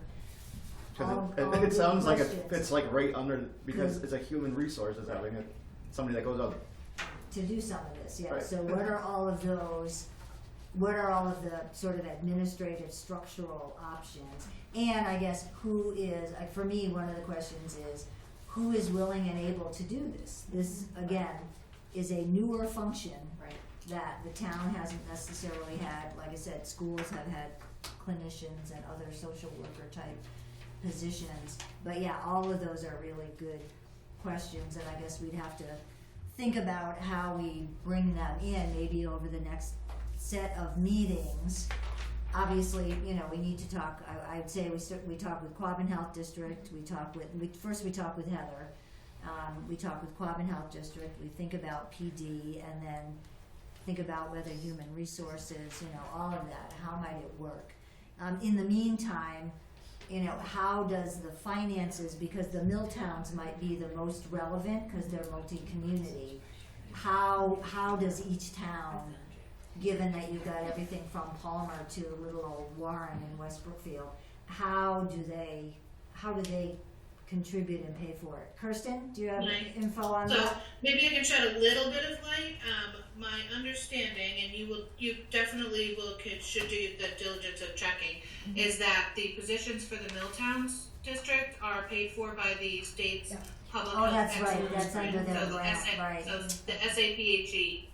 all It the sounds like it questions fits like right under, because it's a human resource, is having somebody that goes out. to do some of this, yeah. Right. So what are all of those what are all of the sort of administrative structural options? And I guess who is, for me, one of the questions is, who is willing and able to do this? This, again, is a newer function Right. that the town hasn't necessarily had. Like I said, schools have had clinicians and other social worker type positions. But yeah, all of those are really good questions, and I guess we'd have to think about how we bring them in, maybe over the next set of meetings. Obviously, you know, we need to talk, I'd say we talk with Quabbin Health District, first we talk with Heather, we talk with Quabbin Health District, we think about PD, and then think about whether human resources, you know, all of that, how might it work? In the meantime, you know, how does the finances, because the Milltowns might be the most relevant because they're multi-community, how does each town, given that you've got everything from Palmer to little old Warren in West Brookfield, how do they contribute and pay for it? Kirsten, do you have info on So that? maybe I can shed a little bit of light. My understanding, and you definitely should do the diligence of checking, is that the positions for the Milltowns district are paid for by the state's public health That's right, excellence that's under grant. their So grant, right. So the SAPHE.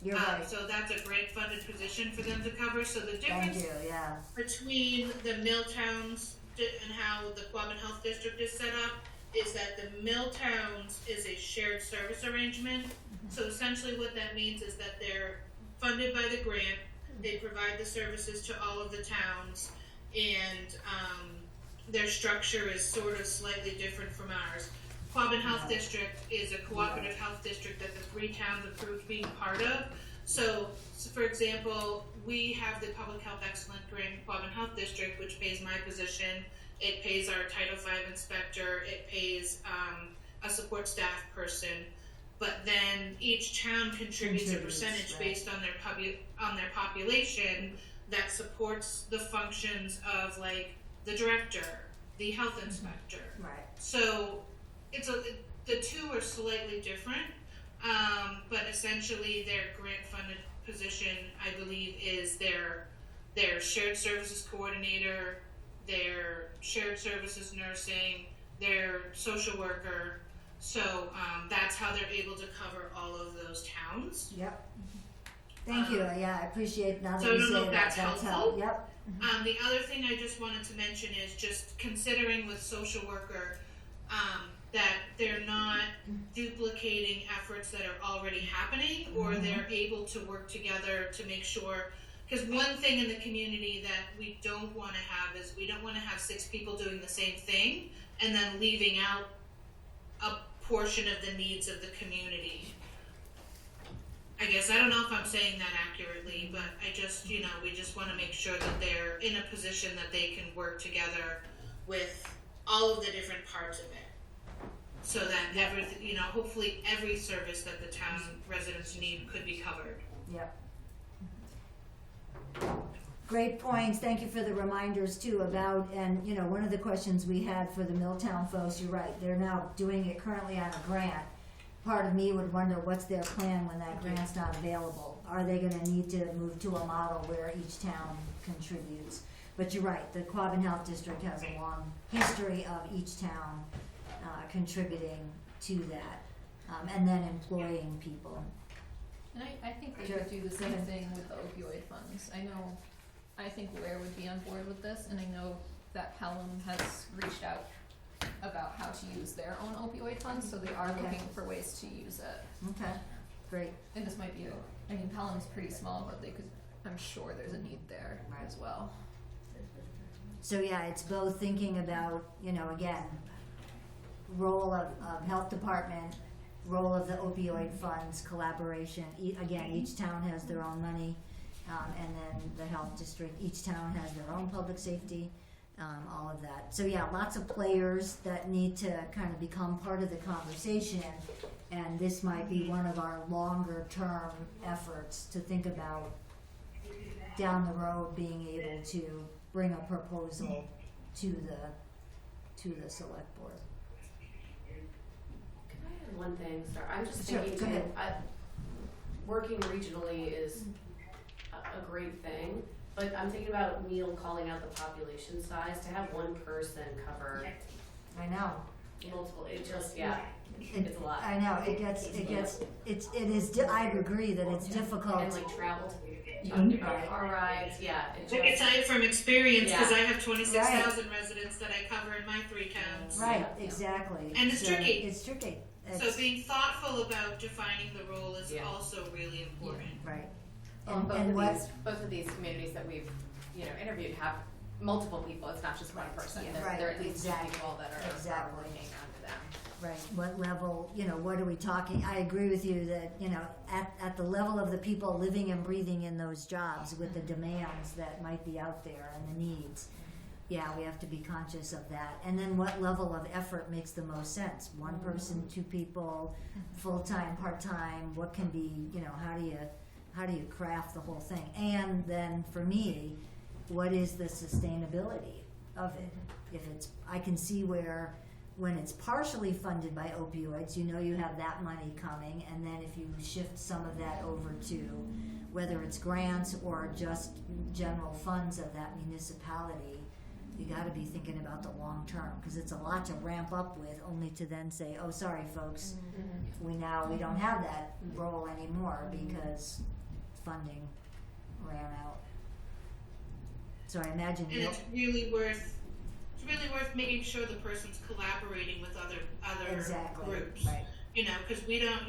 You're right, So that's a grant funded position for them to cover. So the thank difference you, yeah, between the Milltowns and how the Quabbin Health District is set up is that the Milltowns is a shared service arrangement. So essentially what that means is that they're funded by the grant, they provide the services to all of the towns, and their structure is sort of slightly different from ours. Quabbin Health District is a cooperative health district that the 3 towns approved being part of. So for example, we have the Public Health Excellence Grant in Quabbin Health District, which pays my position. It pays our Title V inspector. It pays a support staff person. But then each town contributes a percentage based on their population that supports the functions of like the director, the health inspector. right. So the two are slightly different, but essentially their grant funded position, I believe, is their shared services coordinator, their shared services nursing, their social worker. So that's how they're able to cover all of those towns. Yep. Thank you, yeah, I appreciate now that So I you don't know say if that, that's that's helpful. Yep. The other thing I just wanted to mention is just considering with social worker that they're not duplicating efforts that are already happening, or they're able to work together to make sure. Because one thing in the community that we don't want to have is we don't want to have 6 people doing the same thing and then leaving out a portion of the needs of the community. I guess I don't know if I'm saying that accurately, but I just, we just want to make sure that they're in a position that they can work together with all of the different parts of it. So that hopefully every service that the town residents need could be covered. Yep. Great points, thank you for the reminders too about, and one of the questions we had for the Milltown folks, you're right, they're now doing it currently on a grant. Part of me would wonder what's their plan when that grant's not available. Are they gonna need to move to a model where each town contributes? But you're right, the Quabbin Health District has a long history of each town contributing to that, and then employing people. And I think they could do the same thing with the opioid funds. I think Ware would be on board with this, and I know that Pelham has reached out about how to use their own opioid funds, so they are looking for ways to use it. Okay, great. And this might be Pelham's pretty small, but I'm sure there's a need there as well. So yeah, it's both thinking about, again, role of health department, role of the opioid funds, collaboration. Again, each town has their own money, and then the health district, each town has their own public safety, all of that. So yeah, lots of players that need to kind of become part of the conversation, and this might be one of our longer term efforts to think about down the road being able to bring a proposal to the select board. Can I add one thing? Sorry, I'm just Sure, thinking go too, ahead. working regionally is a great thing, but I'm thinking about Neil calling out the population size, to have one person cover I know. multiple, it just, it's a lot. I know, it is, I agree that it's difficult. And like travel, Mhm. car rides, it I can tell you from experience, because Yeah. I have 26,000 residents that I cover in my 3 towns. Right, exactly. And it's tricky. It's tricky. So being thoughtful about defining the role is Yeah. also really important. Right. Well, And- both and of what- both of these communities that we've, interviewed have multiple people, it's not just one person, Yeah. there, Right, there are at least two exactly. people that are Exactly. working under them. Right, what level, what are we talking, I agree with you that, at the level of the people living and breathing in those jobs with the demands that might be out there and the needs, yeah, we have to be conscious of that. And then what level of effort makes the most sense? One person, 2 people, full-time, part-time, what can be, how do you craft the whole thing? And then for me, what is the sustainability of it? If it's, I can see where, when it's partially funded by opioids, you have that money coming, and then if you shift some of that over to whether it's grants or just general funds of that municipality, you gotta be thinking about the long term, because it's a lot to ramp up with, only to then say, oh, sorry, folks, we don't have that role anymore because funding ran out. So I imagine And it's really worth making sure the person's collaborating with other exactly groups. right. Because we don't,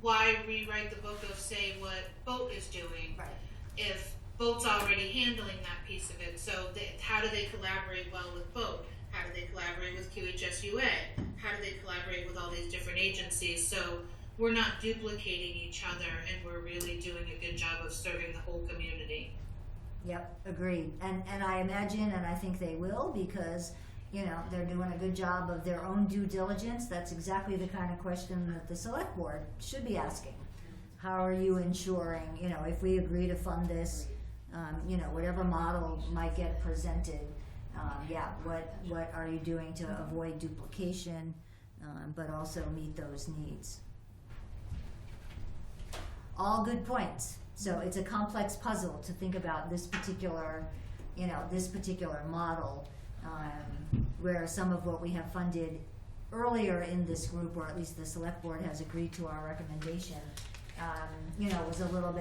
why rewrite the book of, say, what Boat is doing Right. if Boat's already handling that piece of it? So how do they collaborate well with Boat? How do they collaborate with QHSUA? How do they collaborate with all these different agencies? So we're not duplicating each other, and we're really doing a good job of serving the whole community. Yep, agreed. And I imagine, and I think they will, because, they're doing a good job of their own due diligence. That's exactly the kind of question that the select board should be asking. How are you ensuring, if we agree to fund this, whatever model might get presented, what are you doing to avoid duplication, but also meet those needs? All good points. So it's a complex puzzle to think about this particular model, where some of what we have funded earlier in this group, or at least the select board has agreed to our recommendation, was a little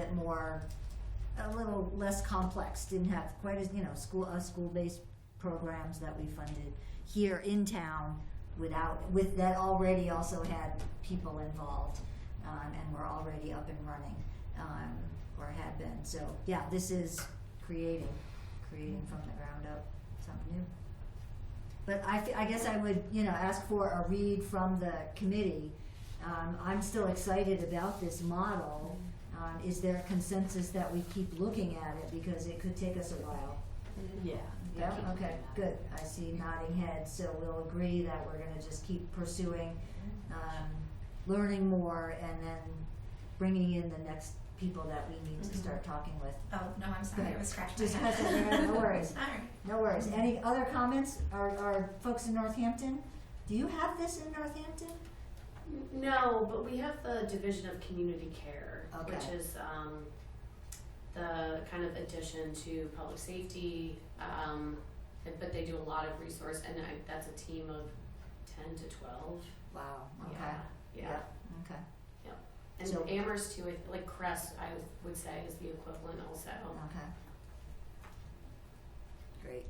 less complex, didn't have quite as, school-based programs that we funded here in town with that already also had people involved, and were already up and running. Or had been. So yeah, this is creating from the ground up something new. But I guess I would ask for a read from the committee. I'm still excited about this model. Is there consensus that we keep looking at it, because it could take us a while? Yeah. Yeah. Okay. Good. I see nodding heads. So we'll agree that we're going to just keep pursuing, learning more, and then bringing in the next people that we need to start talking with. Oh, no, I'm sorry, I was scratching Just my head. no worries. All right. No worries. Any other comments? Are folks in Northampton? Do you have this in Northampton? No, but we have the Division of Community Care, Okay. which is the kind of addition to public safety, but they do a lot of resource, and that's a team of 10 to 12. Wow. Okay. Yeah. Okay. And So- Amherst too, like Crest, I would say is the equivalent also. Okay. Great.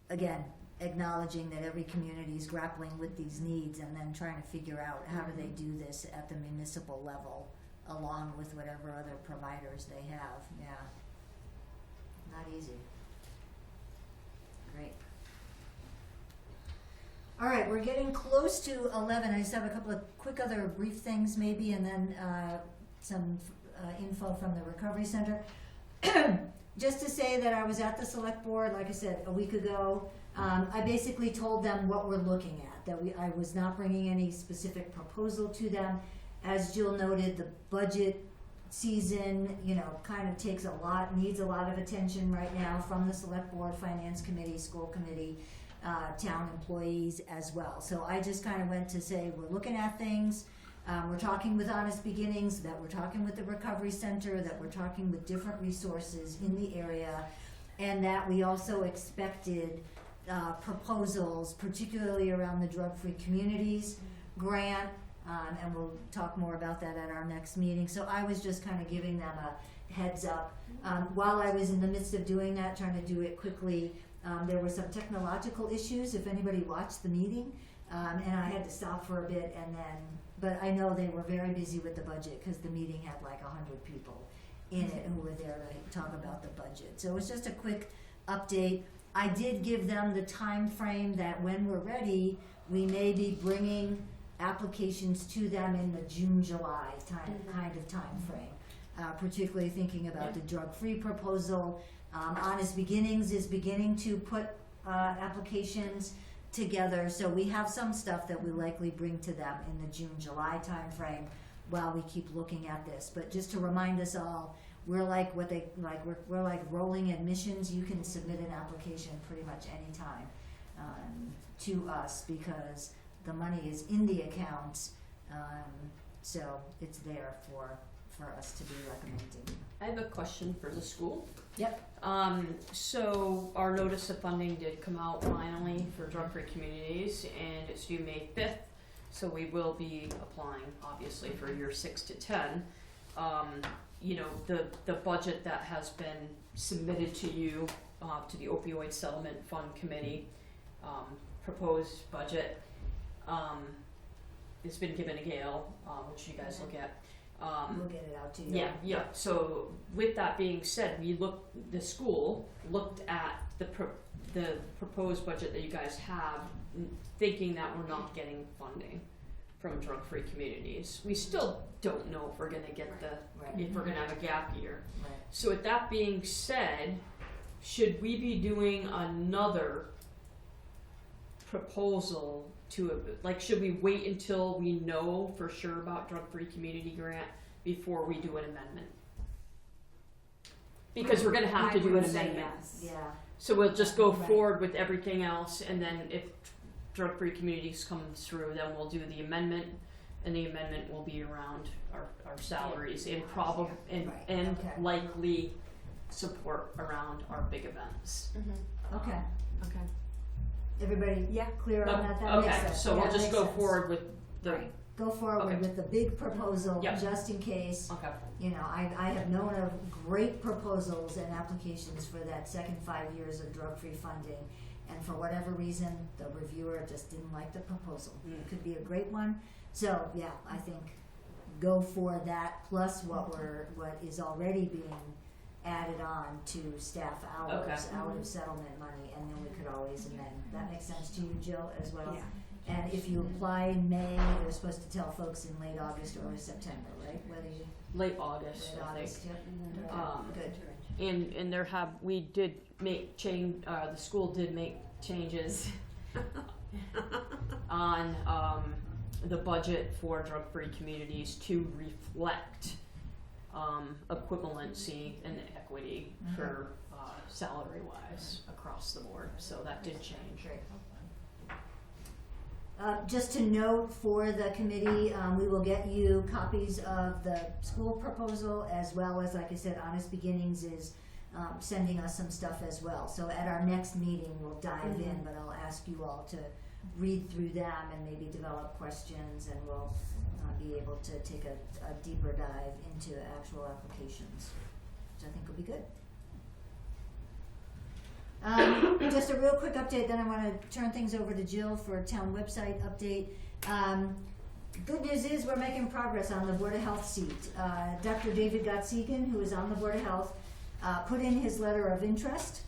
Again, acknowledging that every community is grappling with these needs, and then trying to figure out how do they do this at the municipal level, along with whatever other providers they have. Yeah. Not easy. Great. All right, we're getting close to 11. I just have a couple of quick other brief things maybe, and then some info from the Recovery Center. Just to say that I was at the select board, like I said, a week ago. I basically told them what we're looking at, that I was not bringing any specific proposal to them. As Jill noted, the budget season, kind of needs a lot of attention right now from the select board, finance committee, school committee, town employees as well. So I just kind of went to say, we're looking at things. We're talking with Honest Beginnings, that we're talking with the Recovery Center, that we're talking with different resources in the area, and that we also expected proposals, particularly around the Drug-Free Communities grant, and we'll talk more about that at our next meeting. So I was just kind of giving them a heads up. While I was in the midst of doing that, trying to do it quickly, there were some technological issues, if anybody watched the meeting, and I had to stop for a bit, and then, but I know they were very busy with the budget, because the meeting had like 100 people in it who were there to talk about the budget. So it was just a quick update. I did give them the time frame that when we're ready, we may be bringing applications to them in the June-July kind of time frame, particularly thinking about the drug-free proposal. Honest Beginnings is beginning to put applications together, so we have some stuff that we likely bring to them in the June-July time frame while we keep looking at this. But just to remind us all, we're like we're like rolling admissions. You can submit an application pretty much any time to us, because the money is in the accounts, so it's there for us to be recommending. I have a question for the school. Yep. So our notice of funding did come out finally for drug-free communities, and it's due May 5th. So we will be applying, obviously, for year 6 to 10. You know, the budget that has been submitted to you, to the Opioid Settlement Fund Committee, proposed budget, it's been given to Gail, which you guys look at. We'll get it out to you. Yeah. So with that being said, the school looked at the proposed budget that you guys have, thinking that we're not getting funding from drug-free communities. We still don't know if we're gonna get if we're gonna have a gap year. Right. So with that being said, should we be doing another proposal should we wait until we know for sure about drug-free community grant before we do an amendment? Because we're gonna have to do an amendment. Yeah. So we'll just go forward with everything else, and then if drug-free communities comes through, then we'll do the amendment, and the amendment will be around our salaries and likely support around our big events. Okay. Okay. Everybody clear on that? That Okay, makes sense. so Yeah, we'll just makes go sense. forward with the. Right. Go forward with the big proposal, just in case. Okay. You know, I have known of great proposals and applications for that second 5 years of drug-free funding, and for whatever reason, the reviewer just didn't like the proposal. It could be a great one. So yeah, I think go for that plus what is already being added on to staff hours out of settlement money, and then we could always amend. That makes sense to you, Jill, as well? Yeah. And if you apply in May, you're supposed to tell folks in late August or September, right? Whether you late August, I think. Yep. Good. And we did make change. The school did make changes on the budget for drug-free communities to reflect equivalency and equity for salary-wise across the board. So that did change. Great. Just to note for the committee, we will get you copies of the school proposal, as well as, like I said, Honest Beginnings is sending us some stuff as well. So at our next meeting, we'll dive in, but I'll ask you all to read through them and maybe develop questions, and we'll be able to take a deeper dive into actual applications, which I think will be good. Just a real quick update, then I want to turn things over to Jill for a town website update. Good news is we're making progress on the Board of Health seat. Dr. David Gottsegan, who is on the Board of Health, put in his letter of interest,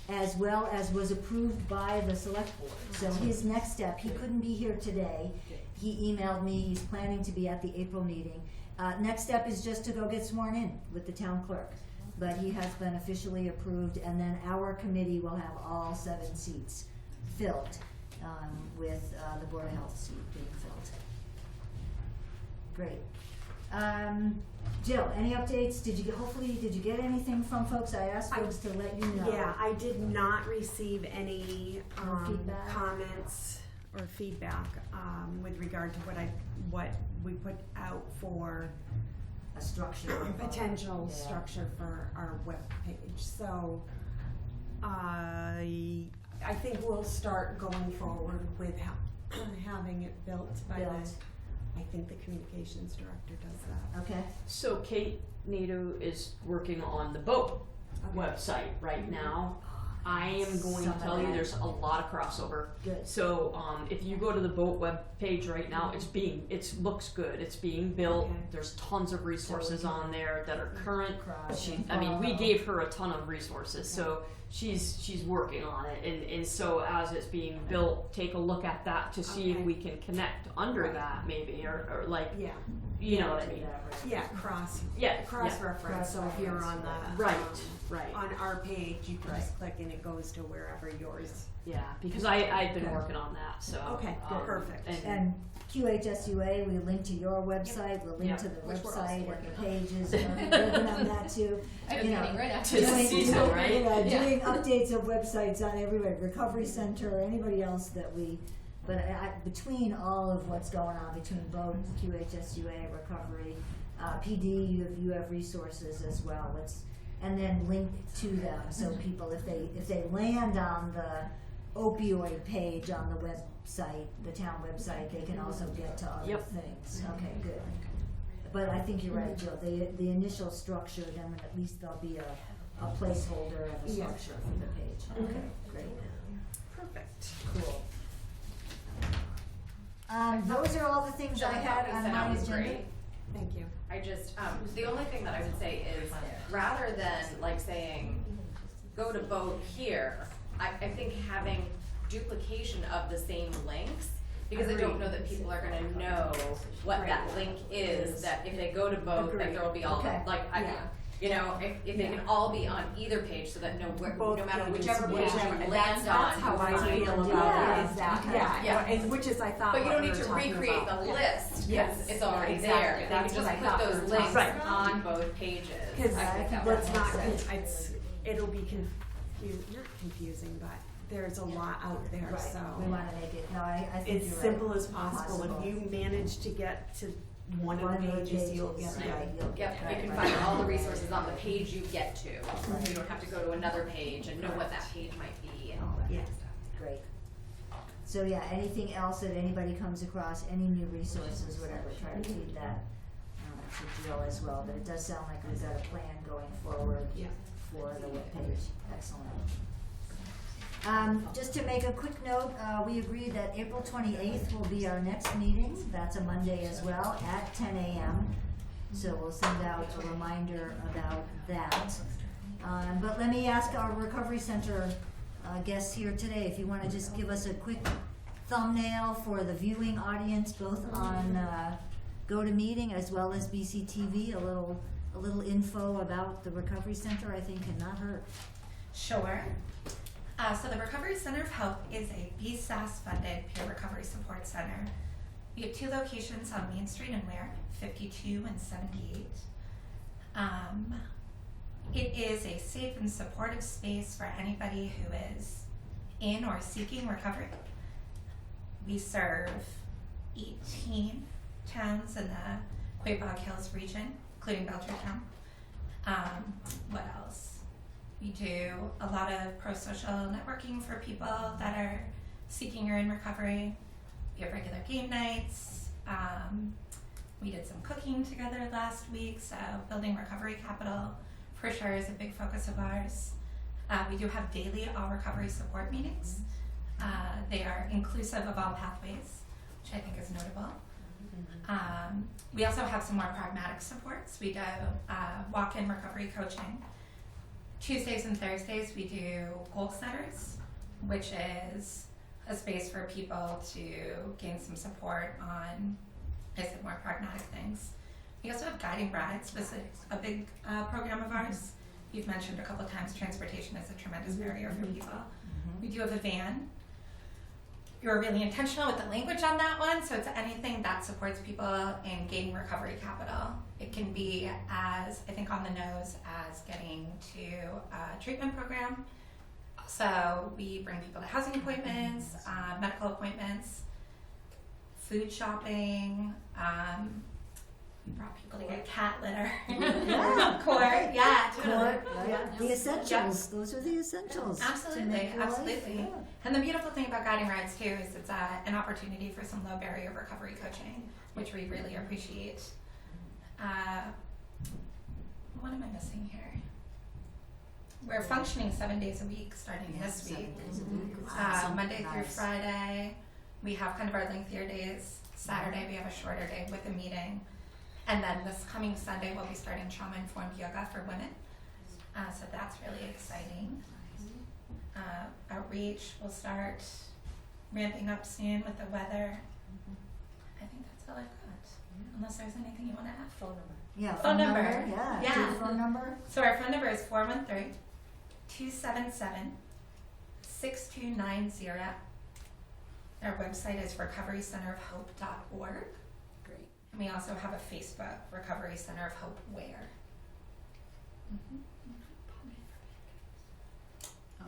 as well as was approved by the Select Board. So his next step, he couldn't be here today. He emailed me, he's planning to be at the April meeting. Next step is just to go get sworn in with the town clerk. But he has been officially approved, and then our committee will have all 7 seats filled, with the Board of Health seat being filled. Great. Jill, any updates? Did you get anything from folks? I asked folks to let you know. Yeah, I did not receive any feedback? comments or feedback with regard to what we put out for A structure. of, potential yeah. structure for our webpage. So I think we'll start going forward with having it built by Built. I think the communications director does that. Okay. So Kate Nato is working on the boat website right now. I am going Some to of tell you that. there's a lot of crossover. Good. So if you go to the boat web page right now, it looks good. It's being built. Okay. There's tons of resources on there that are current. Cross. We gave her a ton of resources, so she's working on it. And so as it's being built, take a look at that to see if Okay. we can connect under that maybe, or like, Yeah. you know what I mean? Yeah, cross reference. So if you're on the Right, right. on our page, you can just click and it goes to wherever yours. Yeah, because I've been working on that, so. Okay, perfect. And QHSUA, we link to your website, we'll link Yep. to the Which we're also website and working the on. pages, and we're working on that too. I have a You know, meeting right after to this. see some, right? Yeah, doing updates of websites on everywhere, Recovery Center, or anybody else that but between all of what's going on, between both QHSUA, Recovery, PD, you have resources as well, and then link to them, so people, if they land on the opioid page on the website, the town website, they can also get to other Yep. things. Okay, good. But I think you're right, Jill, the initial structure, then at least there'll be a placeholder of a Yeah. structure for the page. Okay, great, Perfect. cool. Those are all the things I had on my was agenda. great. Thank you. I just, the only thing that I would say is, rather than like saying, go to vote here, I think having duplication of the same links, because I don't know that people are gonna know what that link is, that if they go to vote, that there will be all, Okay. like, you know, if they can all be on either page, so that no matter pages, whichever page yeah. you land on, That's how you I find feel it. about it, is that, Okay. Yeah. and which is I thought But you what don't we need were to talking recreate about. the list, Yes, because it's already exactly. there. If That's they what I can just thought put we those were links talking about. on both pages. Because I think that let's would not, make sense. it'll be not confusing, but there's a lot out there, Right, so. we wanna make it, no, I think As you're right. simple as possible. If you manage to get to one of the pages, you'll get right, there. you'll get Yep, there, you can right. find all the resources on the page you get to. You don't have to go to another page and know what that page might be and all that Yeah. kind of stuff. Great. So yeah, anything else that anybody comes across, any new resources, whatever, try to feed that to Jill as well. But it does sound like we've got a plan going forward Yeah. for the webpage. Excellent. Just to make a quick note, we agreed that April 28th will be our next meeting. That's a Monday as well, at 10 a.m. So we'll send out a reminder about that. But let me ask our Recovery Center guests here today, if you want to just give us a quick thumbnail for the viewing audience, both on GoToMeeting as well as BCTV, a little info about the Recovery Center, I think cannot hurt. Sure. So the Recovery Center of Hope is a BSAS-funded peer recovery support center. We have 2 locations on Main Street in Ware, 52 and 78. It is a safe and supportive space for anybody who is in or seeking recovery. We serve 18 towns in the Quabog Hills region, including Belchertown. What else? We do a lot of pro-social networking for people that are seeking or in recovery. We have regular game nights. We did some cooking together last week, so building recovery capital for sure is a big focus of ours. We do have daily all recovery support meetings. They are inclusive of all pathways, which I think is notable. We also have some more pragmatic supports. We do walk-in recovery coaching. Tuesdays and Thursdays we do goal setters, which is a space for people to gain some support on, I said, more pragmatic things. We also have guiding rides, which is a big program of ours. You've mentioned a couple of times transportation is a tremendous barrier for people. We do have a van. You're really intentional with the language on that one, so it's anything that supports people in gaining recovery capital. It can be as, I think, on the nose as getting to a treatment program, So we bring people to housing appointments, medical appointments, food shopping. We brought people to get cat litter. Yeah. Court, yeah, totally. The essentials, those are the essentials. to Absolutely, make your life, absolutely. yeah. And the beautiful thing about guiding rides too is it's an opportunity for some low barrier recovery coaching, which we really appreciate. What am I missing here? We're functioning 7 days a week starting this 7 week. days a week. Wow. Monday through Nice. Friday. We have kind of our lengthier days. Saturday we have a shorter day with a meeting. And then this coming Sunday we'll be starting trauma-informed yoga for women. So that's really exciting. Outreach will start ramping up soon with the weather. I think that's all I've got. Unless there's anything you want to add. Phone number. Yeah, Phone number. Yeah. Yeah. Do you phone number? So our phone number is 413-277-6290. Our website is recoverycenterofhope.org. Great. And we also have a Facebook, Recovery Center of Hope Where.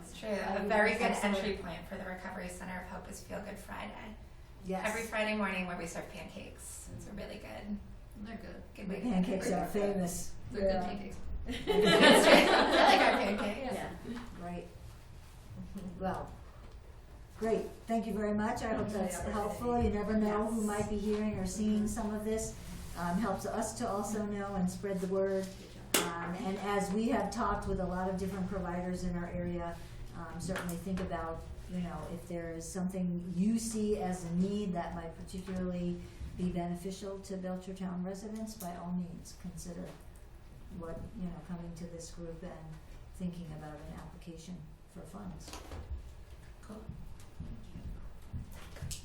It's true. A very good entry point for the Recovery Center of Hope is Feel Good Friday. Yes. Every Friday morning where we serve pancakes. It's a really good, They're good. good The way to pancakes are famous. They're good pancakes. That's right. I like our pancakes. Yeah, right. Well, great, thank you very much, I hope Thanks for the that's opportunity. helpful, you never know who might be hearing or seeing some of this. Helps us to also know and spread the word. And as we have talked with a lot of different providers in our area, certainly think about, if there is something you see as a need that might particularly be beneficial to Belchertown residents, by all means, consider what, coming to this group and thinking about an application for funds. Cool.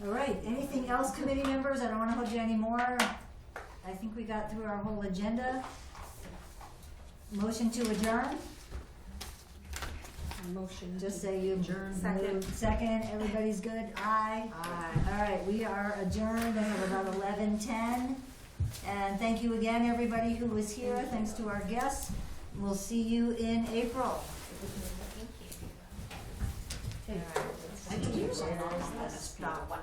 All right, anything else, committee members? I don't wanna hold you anymore. I think we got through our whole agenda. Motion to adjourn? Motion. Just say you Adjourn. moved. Second, everybody's good? Aye. Aye. All right, we are adjourned. I have about 11:10. And thank you again, everybody who was here. Thanks to our guests. We'll see you in April. Thank you. I can use that. That's not one.